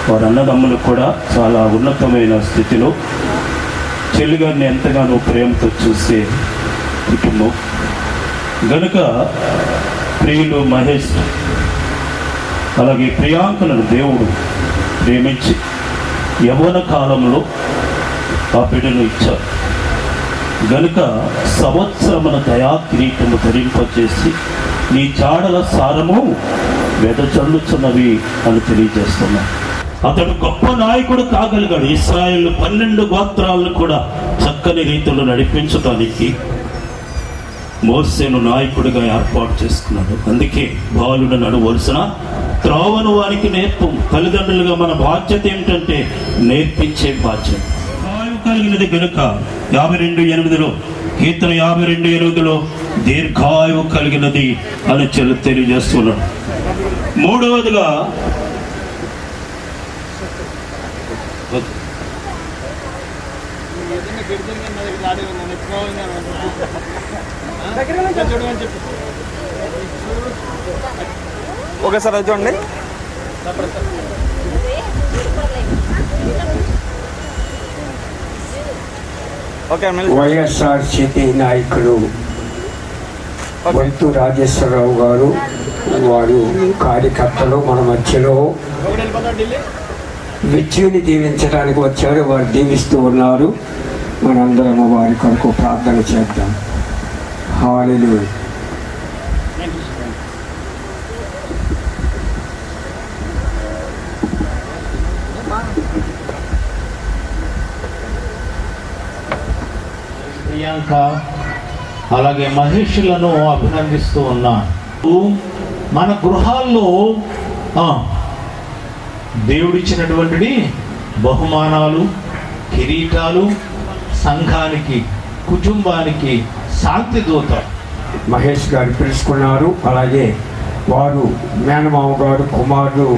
[SPEAKER 8] వారి అన్నదమ్ములు కూడా చాలా ఉన్నతమైన స్థితిలో చెల్లిగారిని ఎంతగానో ప్రేమతో చూసే కుటుంబం గనుక ప్రియులు మహేష్ అలాగే ప్రియాంకలను దేవుడు ప్రేమించి యవ్వన కాలంలో ఆ బిడ్డను ఇచ్చారు గనుక సంవత్సరమున దయా కిరీటము ధరింపచేసి నీ చాడల సారము వెదజల్లుచున్నవి అని తెలియజేస్తున్నాను. అతడు గొప్ప నాయకుడు కాగలిగాడు. ఇశ్రాయేలు 12 గోత్రాలను కూడా చక్కని రీతిలో నడిపించడానికి మోసేను నాయకుడిగా ఏర్పాటు చేసుకున్నాడు. అందుకే బాలుడు నడువలసిన త్రోవను వారికి నేర్పం. తల్లిదండ్రులుగా మన బాధ్యత ఏమిటంటే నేర్పించే బాధ్యత. కలిగినది గనుక 52:8 కీర్తన 52:8 దీర్ఘాయువు కలిగినది అని తెలియజేస్తున్నాడు. మూడవదిగా
[SPEAKER 6] ఒకసారి చూడండి.
[SPEAKER 2] వైఎస్ఆర్సీపీ నాయకులు వంతు రాజేశ్వరరావు గారు వారు కార్యకర్తలు మన మధ్యలో విద్యుని దీవించడానికి వచ్చారు. వారు దీవిస్తూ ఉన్నారు. మనందరం వారి కొరకు ప్రార్థన చేద్దాం. హల్లెలూయా.
[SPEAKER 7] ప్రియాంక
[SPEAKER 8] అలాగే మహేష్లను అభినందిస్తూ ఉన్నాను. మన గృహాల్లో దేవుడిచ్చినటువంటి బహుమానాలు, కిరీటాలు సంఘానికి, కుటుంబానికి శాంతి దూత.
[SPEAKER 2] మహేష్ గారు పిలుచుకున్నారు. అలాగే వారు మేనమామ గారు, కుమారుడు,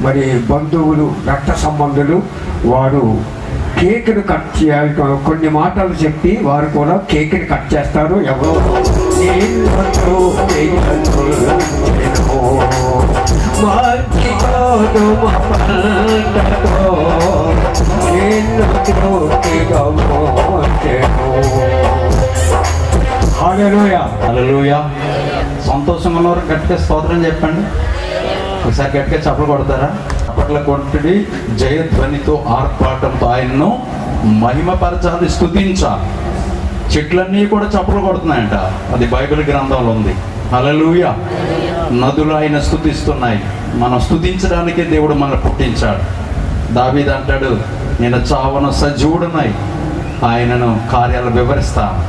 [SPEAKER 2] మరి బంధువులు, రక్త సంబంధులు వారు కేక్ను కట్ చేయాలి. కొన్ని మాటలు చెప్పి వారు కూడా కేక్ని కట్ చేస్తారు. ఎవరో
[SPEAKER 9] హల్లెలూయా. సంతోషంగా ఉన్నవారు గట్టిగా స్తోత్రం చెప్పండి. ఒకసారి గట్టిగా చప్పలు కొడతారా? చప్పట్ల కొట్టుడి, జయధ్వనితో ఆర్పాటంతో ఆయన్ను మహిమపరచాలి, స్తుతించాలి. చెట్లన్నీ కూడా చప్పలు కొడుతున్నాయంట, అది బైబిల్ గ్రంథంలో ఉంది. హల్లెలూయా. నదులు ఆయన స్తుతిస్తున్నాయి. మనం స్తుతించడానికే దేవుడు మనల్ని పుట్టించాడు. దావీదు అంటాడు, నేను చావను సజీవుడునై ఆయనను కార్యాలు వివరిస్తాను.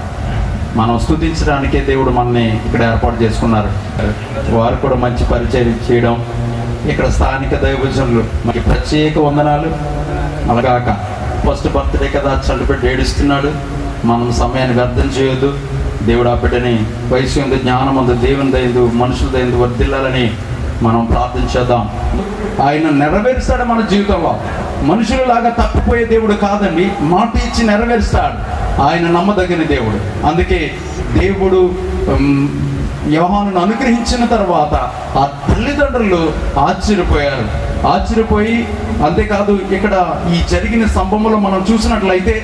[SPEAKER 9] మనం స్తుతించడానికే దేవుడు మనల్ని ఇక్కడ ఏర్పాటు చేసుకున్నారు. వారు కూడా మంచి పరిచయం చేయడం, ఇక్కడ స్థానిక దైవజనులు మనకి ప్రత్యేక వందనాలు. అలాగాక ఫస్ట్ బర్త్డే కదా, చంటిపెట్టి ఏడుస్తున్నాడు. మనం సమయాన్ని వ్యర్థం చేయొద్దు. దేవుడు ఆ బిడ్డని వయసు ఉంది, జ్ఞానం ఉంది, దేవుని దయందు, మనుషుల దయందు వర్ధిల్లాలని మనం ప్రార్థించేద్దాం. ఆయన నెరవేరుస్తాడు మన జీవితంలో. మనుషులలాగా తప్పిపోయే దేవుడు కాదండి, మాట ఇచ్చి నెరవేరుస్తాడు. ఆయన నమ్మదగిన దేవుడు. అందుకే దేవుడు యోహానును అనుగ్రహించిన తర్వాత ఆ తల్లిదండ్రులు ఆశ్చర్యపోయి అంతేకాదు, ఇక్కడ ఈ జరిగిన సంభవంలో మనం చూసినట్లయితే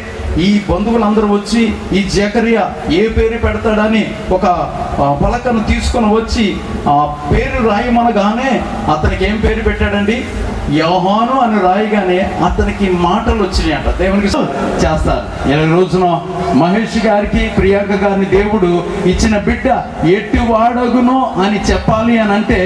[SPEAKER 9] ఈ బంధువులందరూ వచ్చి ఈ జకరియా ఏ పేరు పెడతాడని ఒక పలకను తీసుకొని వచ్చి ఆ పేరు రాయమనగానే అతనికి ఏం పేరు పెట్టాడండి? యోహాను అని రాయగానే అతనికి మాటలు వచ్చినాయంట. దేవునికి చేస్తారు. ఈ రోజున మహేష్ గారికి, ప్రియాంక గారిని దేవుడు ఇచ్చిన బిడ్డ ఎట్టి వాడగునో అని చెప్పాలి అని అంటే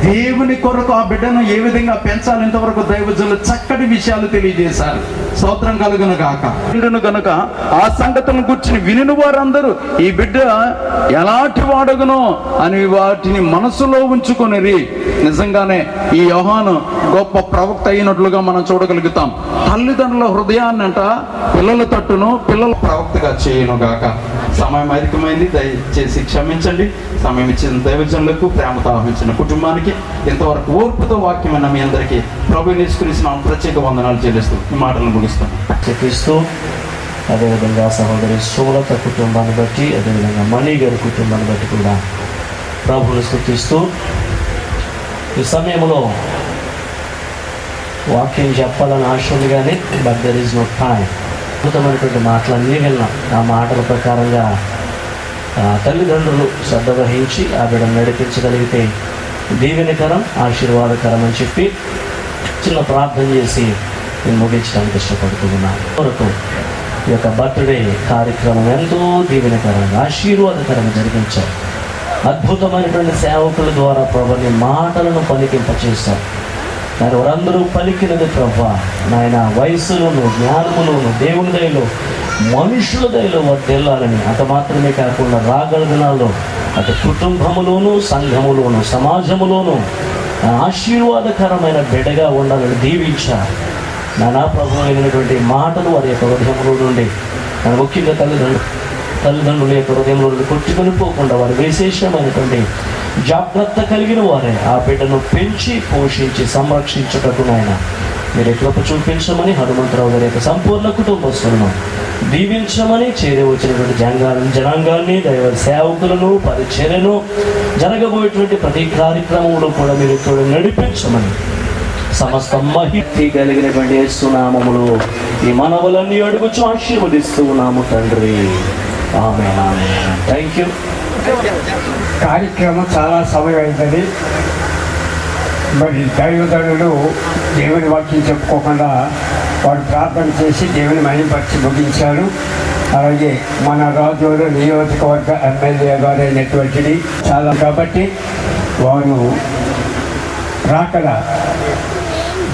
[SPEAKER 9] దేవుని కొరకు ఆ బిడ్డను ఏ విధంగా పెంచాలి, ఇంతవరకు దైవజనులు చక్కటి విషయాలు తెలియజేశారు. స్తోత్రం కలుగును గాక. గనుక ఆ సంగతులను కూర్చుని వినిన వారందరూ ఈ బిడ్డ ఎలాంటి వాడగునో అని వాటిని మనసులో ఉంచుకొని నిజంగానే ఈ యోహాను గొప్ప ప్రవక్త అయినట్లుగా మనం చూడగలుగుతాం. తల్లిదండ్రుల హృదయాన్ని అంట పిల్లల తట్టును, పిల్లల ప్రవక్తగా చేయను గాక. సమయం అధికమైంది, దయచేసి క్షమించండి. సమయం ఇచ్చిన దైవజనులకు, ప్రేమతో ఆహ్వానించిన కుటుంబానికి, ఇంతవరకు ఓర్పుతో వాక్యమైన మీ అందరికీ ప్రభు యేసుక్రీస్తు ప్రత్యేక వందనాలు చెల్లిస్తూ ఈ మాటలను ముగిస్తాం.
[SPEAKER 10] చెప్పిస్తూ అదేవిధంగా సహోదరి సుమలత కుటుంబాన్ని బట్టి, అదేవిధంగా మణి గారి కుటుంబాన్ని బట్టి కూడా ప్రభువును స్తుతిస్తూ ఈ సమయంలో వాక్యం చెప్పాలని ఆశ ఉంది కానీ but there is no time. అద్భుతమైనటువంటి మాటలన్నీ విన్నాం. ఆ మాటల ప్రకారంగా తల్లిదండ్రులు శ్రద్ధ వహించి ఆ బిడ్డను నడిపించగలిగితే దీవెనకరం, ఆశీర్వాదకరం అని చెప్పి చిన్న ప్రార్థన చేసి నేను ముగించడానికి ఇష్టపడుతున్నాను. వరకు ఈ యొక్క బర్త్డే కార్యక్రమం ఎంతో దీవెనకరంగా, ఆశీర్వాదకరంగా జరిగించారు. అద్భుతమైనటువంటి సేవకుల ద్వారా ప్రభుని మాటలను పలికింపచేశారు. దాని వారందరూ పలికినది ప్రభా నాయన వయస్సులోను, జ్ఞానములోను, దేవుని దయలో, మనుషుల దయలో వర్ధిల్లాలని, అంత మాత్రమే కాకుండా రాగల దినాల్లో అటు కుటుంబములోను, సంఘములోను, సమాజములోను ఆశీర్వాదకరమైన బిడ్డగా ఉండాలని దీవించారు. నానా ప్రభు అయినటువంటి మాటలు వారి యొక్క హృదయంలో నుండి, ముఖ్యంగా తల్లిదండ్రుల యొక్క హృదయంలో నుండి కొట్టుకొని పోకుండా వారు విశేషమైనటువంటి జాగ్రత్త కలిగిన వారే ఆ బిడ్డను పెంచి, పోషించి, సంరక్షించుటకు నాయన మీరు కృప చూపించమని, హనుమంతరావు గారి యొక్క సంపూర్ణ కుటుంబస్తులను దీవించమని, చేరి వచ్చినటువంటి జనాంగాన్ని, దైవ సేవకులను, పరిచర్యను, జరగబోయేటువంటి ప్రతి కార్యక్రమంలో కూడా మీరు తోడు నడిపించమని, సమస్త మహితి కలిగినటువంటి యేసునామములో ఈ మనవులన్నీ అడుగుచు ఆశీర్వదిస్తూ ఉన్నాము తండ్రి. Amen, amen. Thank you.
[SPEAKER 2] కార్యక్రమం చాలా సమయం అయిందని మరి దైవజనులు దేవుని వాక్యం చెప్పుకోకుండా వాడు ప్రార్థన చేసి దేవుని మహిమపరిచి ముగించారు. అలాగే మన రాజోలు నియోజకవర్గ ఎమ్మెల్యే గారు అయినటువంటిది చాలా కాబట్టి వారు రాకడ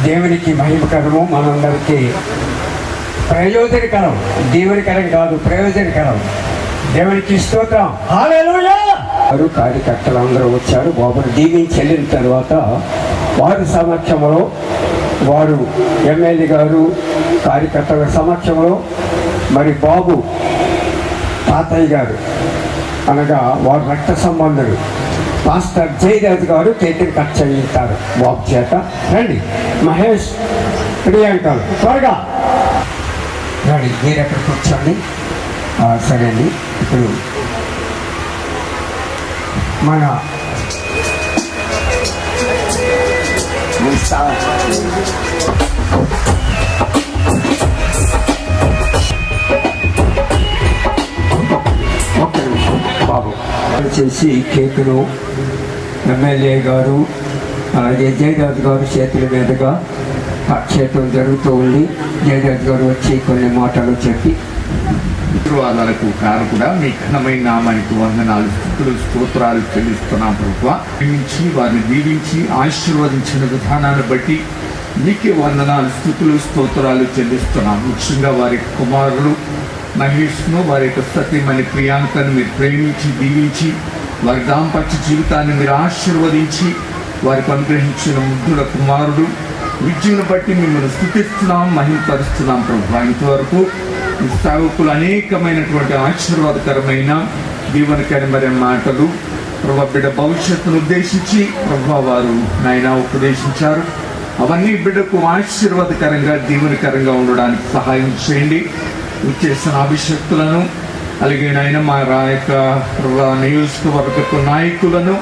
[SPEAKER 2] దేవునికి మహిమకరము, మనందరికీ ప్రయోజనకరం. దేవునికరం కాదు, ప్రయోజనకరం. దేవునికి స్తోత్రం.
[SPEAKER 1] హల్లెలూయా.
[SPEAKER 2] వారు కార్యకర్తలు అందరూ వచ్చారు. బాబుని దీవించి వెళ్ళిన తర్వాత వారి సమక్షంలో, వారు ఎమ్మెల్యే గారు కార్యకర్తల సమక్షంలో మరి బాబు తాతయ్య గారు అనగా వారు రక్త సంబంధులు పాస్టర్ జయరాజ్ గారు చేతిని కట్ చేయిస్తారు బాబు చేత. రండి మహేష్, ప్రియాంకలు త్వరగా రండి. మీరు ఎక్కడ కూర్చోండి. సరే అండి. ఇప్పుడు మన ఒక్క నిమిషం బాబు చేసి కేకును ఎమ్మెల్యే గారు అలాగే జయరాజు గారు చేతుల మీదుగా చేయటం జరుగుతూ ఉంది. జయరాజు గారు వచ్చి కొన్ని మాటలు చెప్పి
[SPEAKER 11] ఆశీర్వాదాలకు కారకుడా మీ ఘనమైన నామానికి వందనాలు, స్తుతులు, స్తోత్రాలు చెల్లిస్తున్నాం ప్రభువా. దీవించి వారిని దీవించి ఆశీర్వదించిన విధానాన్ని బట్టి మీకే వందనాలు, స్తుతులు, స్తోత్రాలు చెల్లిస్తున్నాం. ముఖ్యంగా వారి కుమారులు మహేష్ను, వారి యొక్క సతీమణి ప్రియాంకను మీరు ప్రేమించి దీవించి వారి దాంపత్య జీవితాన్ని మీరు ఆశీర్వదించి వారికి అనుగ్రహించిన ముద్దుల కుమారుడు విద్యను బట్టి మిమ్మల్ని స్తుతిస్తున్నాం, మహిమపరుస్తున్నాం ప్రభువా. ఇంతవరకు సేవకులు అనేకమైనటువంటి ఆశీర్వాదకరమైన దీవెనకరమైన మాటలు ప్రభా బిడ్డ భవిష్యత్తును ఉద్దేశించి ప్రభా వారు నాయన ఉపదేశించారు. అవన్నీ బిడ్డకు ఆశీర్వాదకరంగా దీవెనకరంగా ఉండడానికి సహాయం చేయండి. చేసిన అభిషక్తులను అలాగే నాయన మా యొక్క నియోజకవర్గ నాయకులను,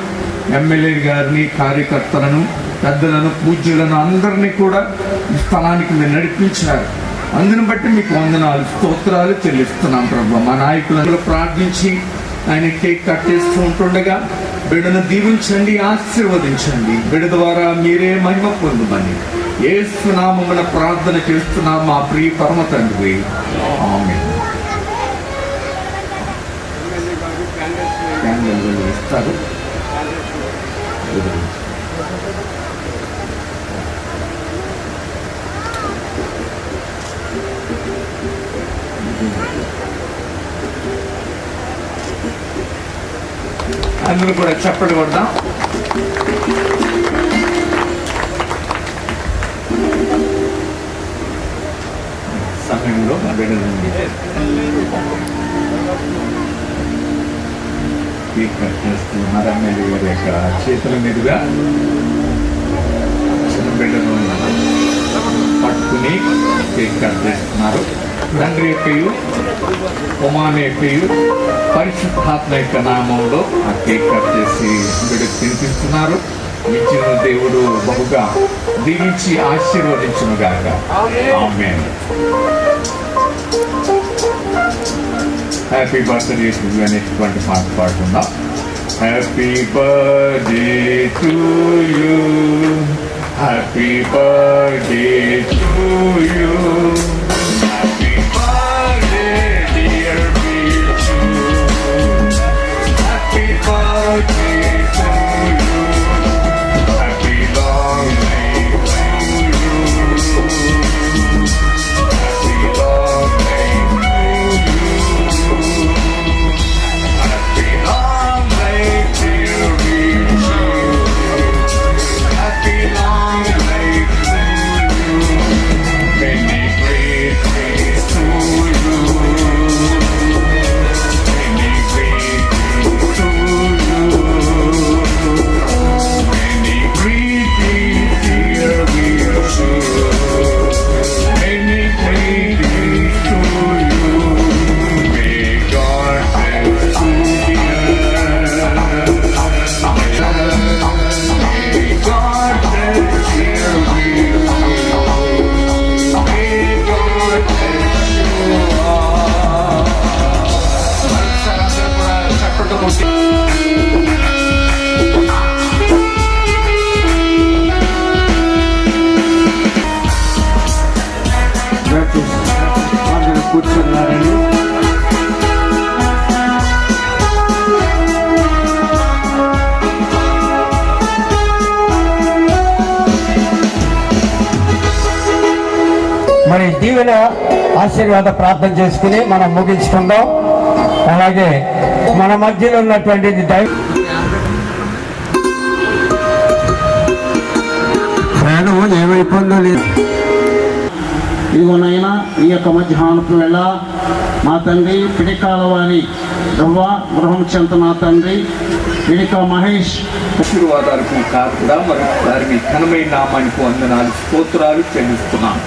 [SPEAKER 11] ఎమ్మెల్యే గారిని, కార్యకర్తలను, పెద్దలను, పూజ్యులను అందరినీ కూడా ఈ స్థలానికి మీరు నడిపించారు. అందుని బట్టి మీకు వందనాలు, స్తోత్రాలు చెల్లిస్తున్నాం ప్రభు. మా నాయకులను ప్రార్థించి ఆయన కేక్ కట్ చేస్తూ ఉంటుండగా బిడ్డను దీవించండి, ఆశీర్వదించండి. బిడ్డ ద్వారా మీరే మహిమ పొందమని యేసు నామమున ప్రార్థన చేస్తున్నాం మా ప్రియ పరమ తండ్రి. ఆమేన్. ఇస్తారు. అందరూ కూడా చప్పట్లు కొడదాం. సమయంలో చేస్తున్నారు. ఎమ్మెల్యే గారి యొక్క చేతుల మీదుగా చిన్న బిడ్డను పట్టుకుని కేక్ కట్ చేస్తున్నారు. తండ్రి యొక్కయు కుమారుని యొక్కయు పరిశుద్ధాత్మ యొక్క నామంలో ఆ కేక్ కట్ చేసి బిడ్డకు తినిపిస్తున్నారు. ఇచ్చిన దేవుడు బహుగా దీవించి ఆశీర్వదించును గాక. Amen. Happy birthday to you అనేటువంటి పాట పాడుకుందాం. Happy birthday to you, happy birthday to you, happy birthday dear Bichu, happy birthday to you, happy long life to you, happy long life to you, happy long life dear Bichu, happy long life to you, many great things to you, many great things to you, many great things dear wish you, many great things to you, may God bless you dear, may God bless dear wish you.
[SPEAKER 2] అందరూ కూర్చున్నారని మరి దీవెన ఆశీర్వాద ప్రార్థన చేసుకుని మనం ముగించుకుందాం. అలాగే మన మధ్యలో ఉన్నటువంటి ఏమో ఇబ్బందులు లేదు.
[SPEAKER 12] ఇదిగోనైనా ఈ యొక్క మధ్యాహ్నపు వేళ మా తండ్రి పిడికాల వారి గృహం చెంత నా తండ్రి పిడిక మహేష్
[SPEAKER 11] ఆశీర్వాదాలకు కాకుండా మరొకసారి మీ ఘనమైన నామానికి వందనాలు స్తోత్రాలు చెల్లిస్తున్నాం.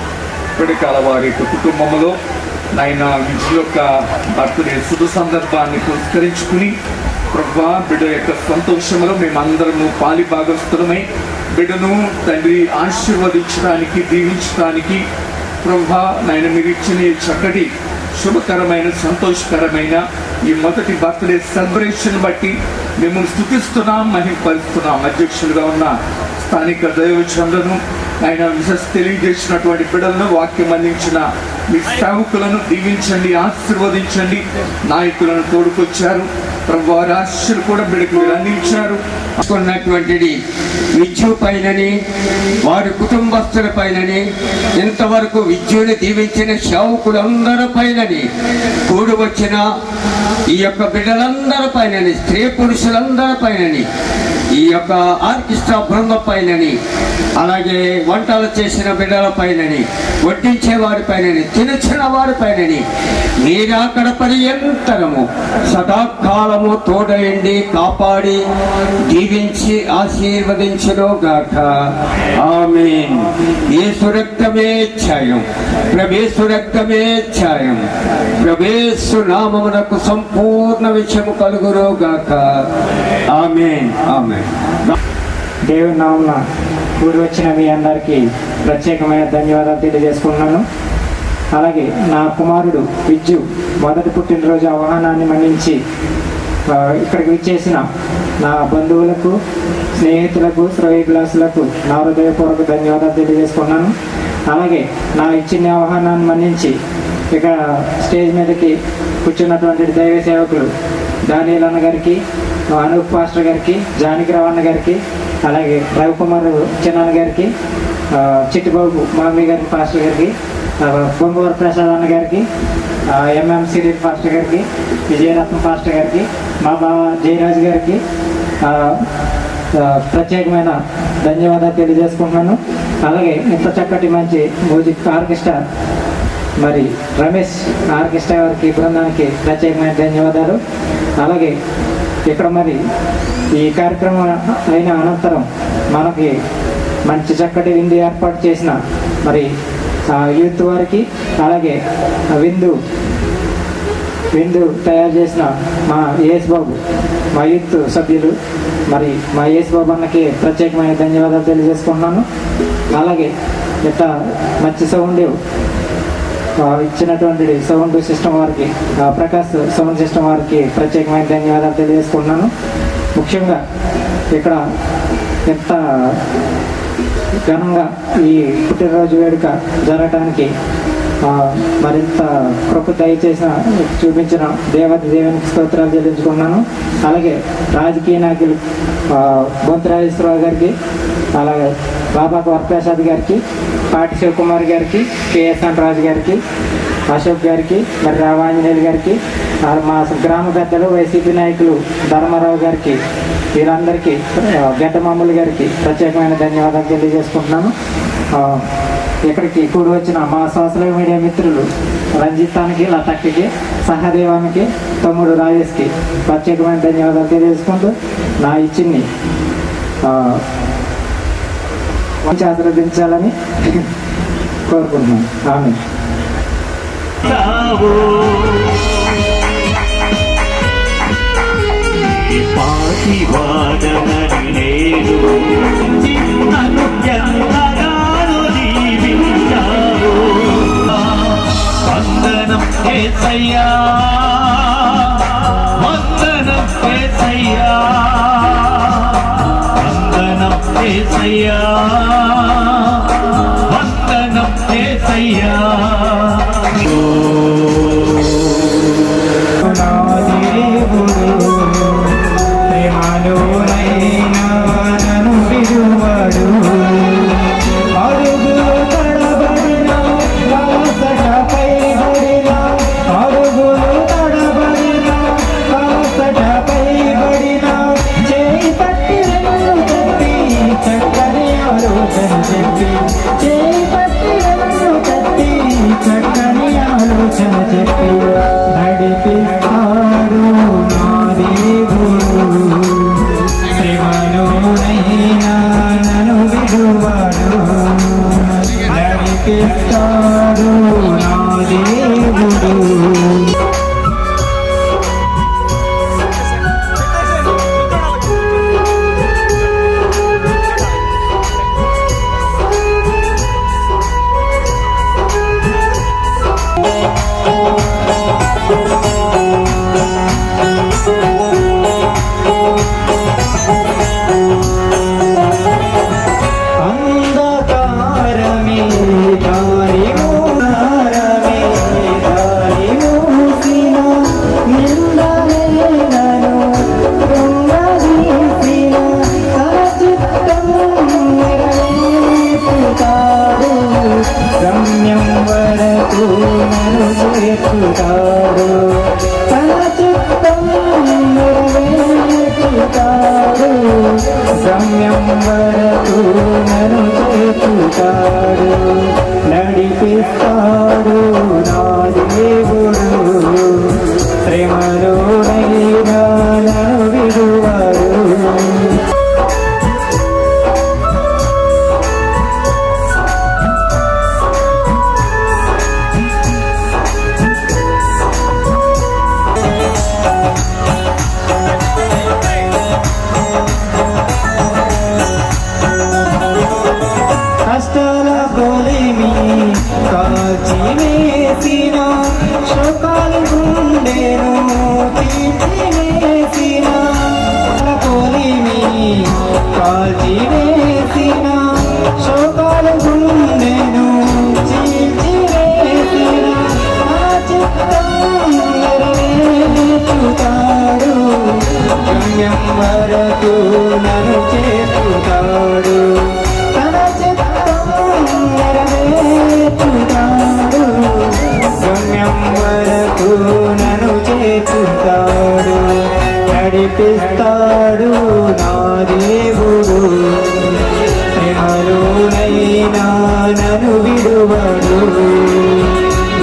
[SPEAKER 11] పిడికాల వారి యొక్క కుటుంబంలో నాయన విజయ యొక్క బర్త్డే శుభ సందర్భాన్ని పురస్కరించుకుని ప్రభా బిడ్డ యొక్క సంతోషంలో మేమందరము పాలి భాగస్థులమై బిడ్డను తండ్రి ఆశీర్వదించడానికి దీవించడానికి ప్రభా నాయన మీరు ఇచ్చిన చక్కటి శుభకరమైన సంతోషకరమైన ఈ మొదటి బర్త్డే సెలబ్రేషన్ బట్టి మిమ్మల్ని స్తుతిస్తున్నాం, మహిమపరుస్తున్నాం. అధ్యక్షులుగా ఉన్న స్థానిక దైవచంద్రను ఆయన విశేష తెలియజేసినటువంటి బిడ్డలను వాక్యం అందించిన మీ సేవకులను దీవించండి, ఆశీర్వదించండి. నాయకులను తోడుకొచ్చారు ప్రభు, వారి ఆశీస్సులు కూడా బిడ్డకు మీరు అందించారు.
[SPEAKER 2] ఉన్నటువంటిది విద్యు పైనని వారి కుటుంబస్తుల పైనని ఇంతవరకు విద్యుని దీవించిన సేవకులందరి పైనని కూడి వచ్చిన ఈ యొక్క బిడ్డలందరి పైనని స్త్రీ పురుషులందరి పైనని ఈ యొక్క ఆర్కెస్ట్రా బృందం పైనని అలాగే వంటలు చేసిన బిడ్డల పైనని వడ్డించే వారి పైనని తినచిన వారి పైనని మీరు అక్కడ పర్యంతరము సదాకాలము తోడయండి, కాపాడి దీవించి ఆశీర్వదించును గాక. ఆమేన్. యేసు రక్తమే ఛాయం, ప్రభేసు రక్తమే ఛాయం, ప్రభేసు నామమునకు సంపూర్ణ విషయము కలుగును గాక. ఆమేన్. ఆమేన్.
[SPEAKER 13] దేవుని నామమున కూడి వచ్చిన మీ అందరికీ ప్రత్యేకమైన ధన్యవాదాలు తెలియజేసుకుంటున్నాను. అలాగే నా కుమారుడు విద్యు మొదటి పుట్టినరోజు ఆహ్వానాన్ని మన్నించి ఇక్కడికి విచ్చేసిన నా బంధువులకు, స్నేహితులకు, శ్రేయోభిలాషులకు నా హృదయపూర్వక ధన్యవాదాలు తెలియజేసుకున్నాను. అలాగే నా ఇచ్చిన ఆహ్వానాన్ని మన్నించి ఇక స్టేజ్ మీదకి కూర్చున్నటువంటి దైవ సేవకులు దానియేల్ అన్న గారికి, అనూప్ పాస్టర్ గారికి, జానకిరావు అన్న గారికి, అలాగే రవికుమార్ చిన్నాన్న గారికి, చిట్టిబాబు మామీ గారికి పాస్టర్ గారికి, బొంగవర ప్రసాద్ అన్న గారికి, ఎంఎం సిరీల్ పాస్టర్ గారికి, విజయరత్న పాస్టర్ గారికి, మా బావ జయరాజు గారికి ప్రత్యేకమైన ధన్యవాదాలు తెలియజేసుకుంటున్నాను. అలాగే ఇంత చక్కటి మంచి మ్యూజిక్ ఆర్కెస్ట్రా మరి రమేష్ ఆర్కెస్ట్రా గారికి, బృందానికి ప్రత్యేకమైన ధన్యవాదాలు. అలాగే ఇక్కడ మరి ఈ కార్యక్రమం అయిన అనంతరం మనకి మంచి చక్కటి విందు ఏర్పాటు చేసిన మరి యూత్ వారికి, అలాగే విందు తయారు చేసిన మా ఏఎస్ బాబు, మా యూత్ సభ్యులు మరి మా ఏఎస్ బాబు అన్నకి ప్రత్యేకమైన ధన్యవాదాలు తెలియజేసుకుంటున్నాను. అలాగే ఇట్లా మంచి సౌండ్ ఇచ్చినటువంటి సౌండ్ సిస్టమ్ వారికి, ప్రకాష్ సౌండ్ సిస్టమ్ వారికి ప్రత్యేకమైన ధన్యవాదాలు తెలియజేసుకుంటున్నాను. ముఖ్యంగా ఇక్కడ ఎంత ఘనంగా ఈ పుట్టినరోజు వేడుక జరగటానికి మరింత కృప దయచేసిన చూపించిన దేవునికి స్తోత్రాలు చెల్లించుకున్నాను. అలాగే రాజకీయ నాయకులు బొంతు రాజేశ్వరరావు గారికి, అలాగే బాబాకు వరప్రసాద్ గారికి, పాటి శివకుమార్ గారికి, కేఎస్ఎన్ రాజు గారికి, అశోక్ గారికి, మరి రావాంజనేయులు గారికి, మా గ్రామ పెద్దలు వైసీపీ నాయకులు ధర్మారావు గారికి, వీరందరికీ, గడ్డమామూలు గారికి ప్రత్యేకమైన ధన్యవాదాలు తెలియజేసుకుంటున్నాను. ఇక్కడికి కూడి వచ్చిన మా సోషల్ మీడియా మిత్రులు రంజితానికి, లతక్కి, సహదేవానికి, తమ్ముడు రాజేష్కి ప్రత్యేకమైన ధన్యవాదాలు తెలియజేసుకుంటూ నా ఇచ్చిని ఆశీర్వదించాలని కోరుకుంటున్నాను. ఆమేన్.
[SPEAKER 1] వందనం యేసయ్యా, వందనం యేసయ్యా, వందనం యేసయ్యా, వందనం యేసయ్యా.
[SPEAKER 13] అడుగులు తడబడిన నడిపిస్తాడు నా దేవుడు. అంధకారమే దారి మూడారమే దారి మూసిన నిందలే నన్ను కృంగదీసిన తన చిత్తం నెరవేర్చుతాడు. గమ్యం వరకు నన్ను చేర్చుతాడు. తన చిత్తం నెరవేర్చుతాడు. గమ్యం వరకు నన్ను చేర్చుతాడు. నడిపిస్తాడు నా దేవుడు. శ్రమలోనైనా నన్ను విడువడు. కష్టాల కొలిమి కాల్చివేసిన శోకాలు గుండెను తీర్చివేసిన కొలిమి కాల్చివేసిన శోకాలు గుండెను తీర్చివేసిన నా చిత్తం నెరవేర్చుతాడు. గమ్యం వరకు నన్ను చేర్చుతాడు. తన చిత్తం నెరవేర్చుతాడు. గమ్యం వరకు నన్ను చేర్చుతాడు. నడిపిస్తాడు నా దేవుడు. శ్రమలోనైనా నన్ను విడువడు.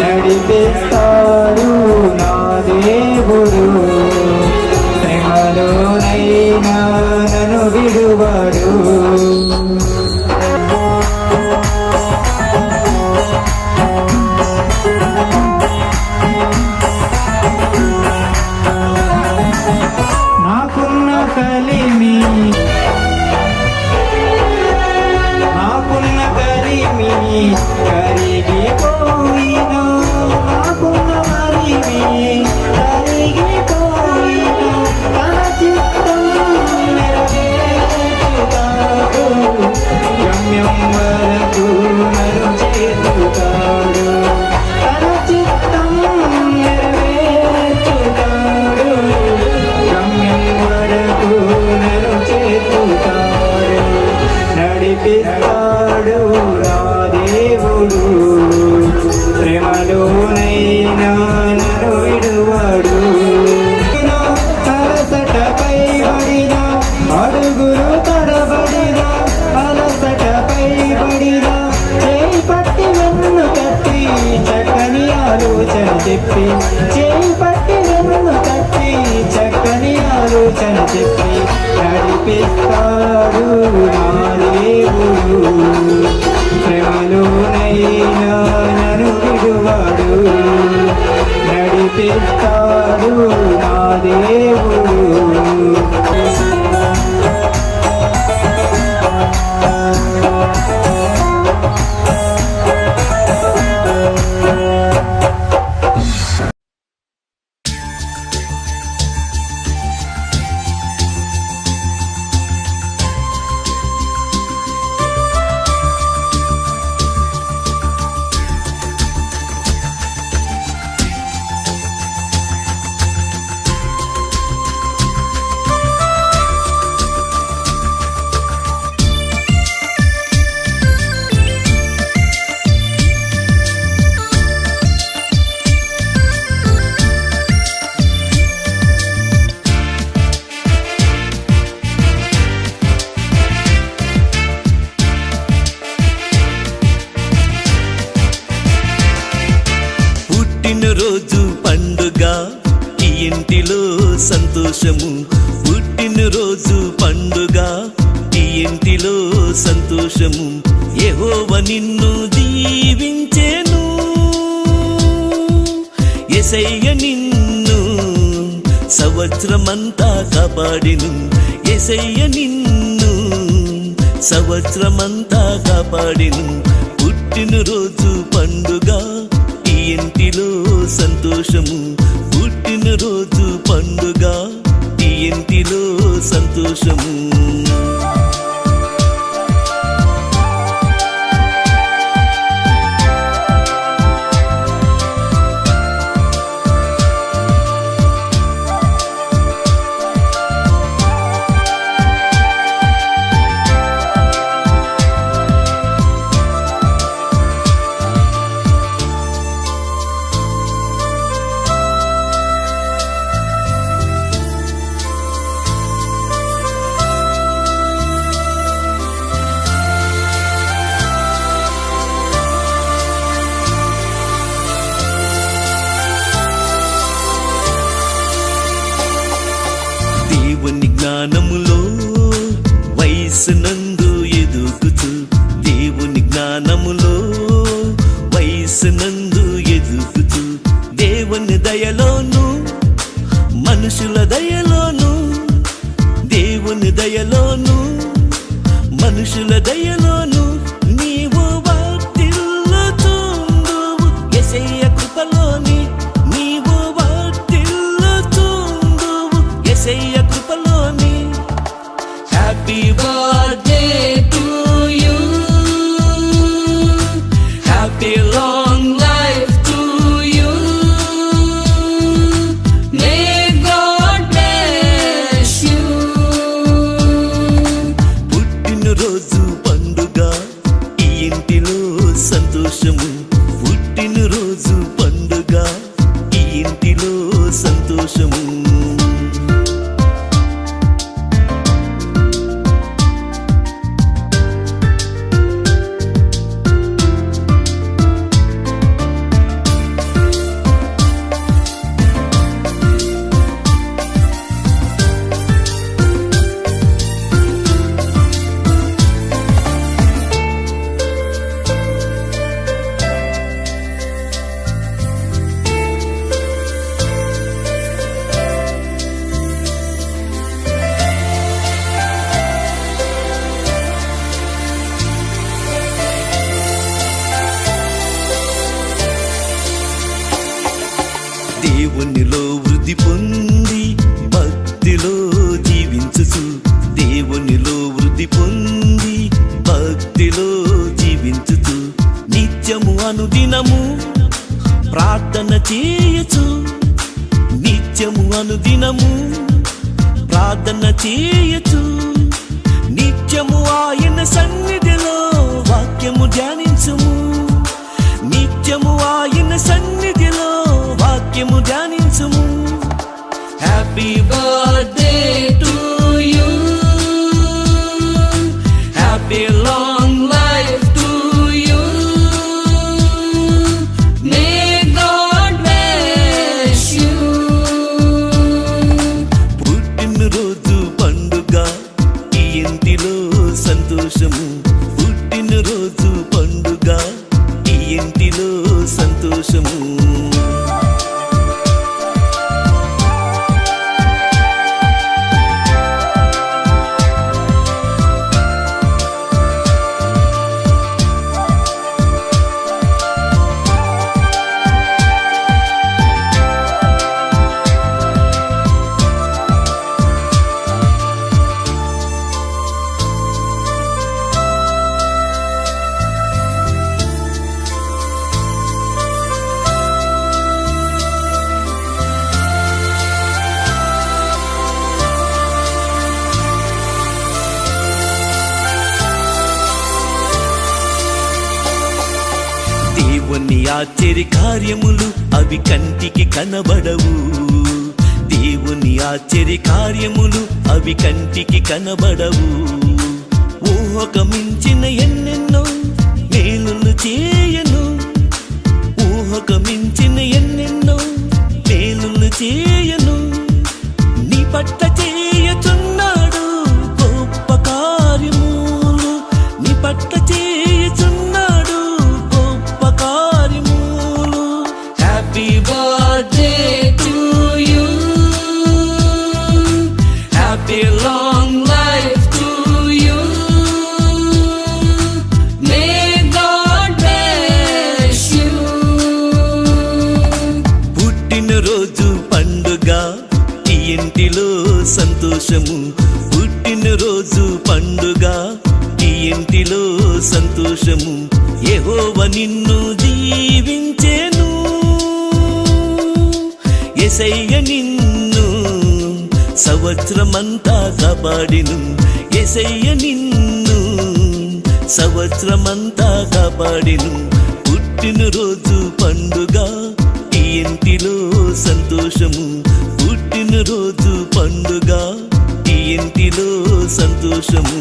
[SPEAKER 13] నడిపిస్తాడు నా దేవుడు. శ్రమలోనైనా నన్ను విడువడు. నాకున్న కలిమి కరిగిపోయిన నాకున్న మరిమి కరిగిపోయిన తన చిత్తం నెరవేర్చుతాడు. గమ్యం వరకు నన్ను చేర్చుతాడు. తన చిత్తం నెరవేర్చుతాడు. గమ్యం వరకు నన్ను చేర్చుతాడు. నడిపిస్తాడు నా దేవుడు. శ్రమలోనైనా నన్ను విడువడు. అలసటపై పడిన అడుగులు తడబడిన అలసటపై పడిన చేయి పట్టి వెన్ను తట్టి చక్కని ఆలోచన చెప్పి చేయి పట్టి వెన్ను తట్టి చక్కని ఆలోచన చెప్పి నడిపిస్తాడు నా దేవుడు. శ్రమలోనైనా నన్ను విడువడు. నడిపిస్తాడు నా దేవుడు.
[SPEAKER 14] సంతోషము పుట్టినరోజు పండుగ ఈ ఇంటిలో సంతోషము యెహోవా నిన్ను దీవించెను, యేసయ్య నిన్ను సంవత్సరమంతా కాపాడిను, యేసయ్య నిన్ను సంవత్సరమంతా కాపాడిను. పుట్టినరోజు పండుగ ఈ ఇంటిలో సంతోషము, పుట్టినరోజు పండుగ ఈ ఇంటిలో సంతోషము. దేవుని జ్ఞానములో వయస్సునందు ఎదుగుతూ, దేవుని జ్ఞానములో వయస్సునందు ఎదుగుతూ, దేవుని దయలోను మనుషుల దయలోను, దేవుని దయలోను మనుషుల దయలోను నీవు వర్ధిల్లుచుందువు, యేసయ్య కృపలోని నీవు వర్ధిల్లుచుందువు, యేసయ్య కృపలోని. Happy birthday to you, happy long life to you, may God bless you. పుట్టినరోజు పండుగ ఈ ఇంటిలో సంతోషము, పుట్టినరోజు పండుగ ఈ ఇంటిలో సంతోషము. దేవునిలో వృద్ధి పొంది భక్తిలో జీవించుచు, దేవునిలో వృద్ధి పొంది భక్తిలో జీవించుచు, నిత్యము అనుదినము ప్రార్థన చేయచు, నిత్యము అనుదినము ప్రార్థన చేయచు, నిత్యము ఆయన సన్నిధిలో వాక్యము ధ్యానించుము, నిత్యము ఆయన సన్నిధిలో వాక్యము ధ్యానించుము. Happy birthday to you, happy long life to you, may God bless you. పుట్టినరోజు పండుగ ఈ ఇంటిలో సంతోషము, పుట్టినరోజు పండుగ ఈ ఇంటిలో సంతోషము. దేవుని ఆశ్చర్య కార్యములు అవి కంటికి కనబడవు, దేవుని ఆశ్చర్య కార్యములు అవి కంటికి కనబడవు. ఊహకు మించిన ఎన్నెన్నో మేలులు చేయను, ఊహకు మించిన ఎన్నెన్నో మేలులు చేయను, నీ పట్ల చేయుచున్నాడు గొప్ప కార్యములు, నీ పట్ల చేయ ఇంటిలో సంతోషము. యెహోవా నిన్ను దీవించెను, యేసయ్య నిన్ను సంవత్సరమంతా కాపాడిను. యేసయ్య నిన్ను సంవత్సరమంతా కాపాడిను. పుట్టినరోజు పండుగ ఈ ఇంటిలో సంతోషము. పుట్టినరోజు పండుగ ఈ ఇంటిలో సంతోషము.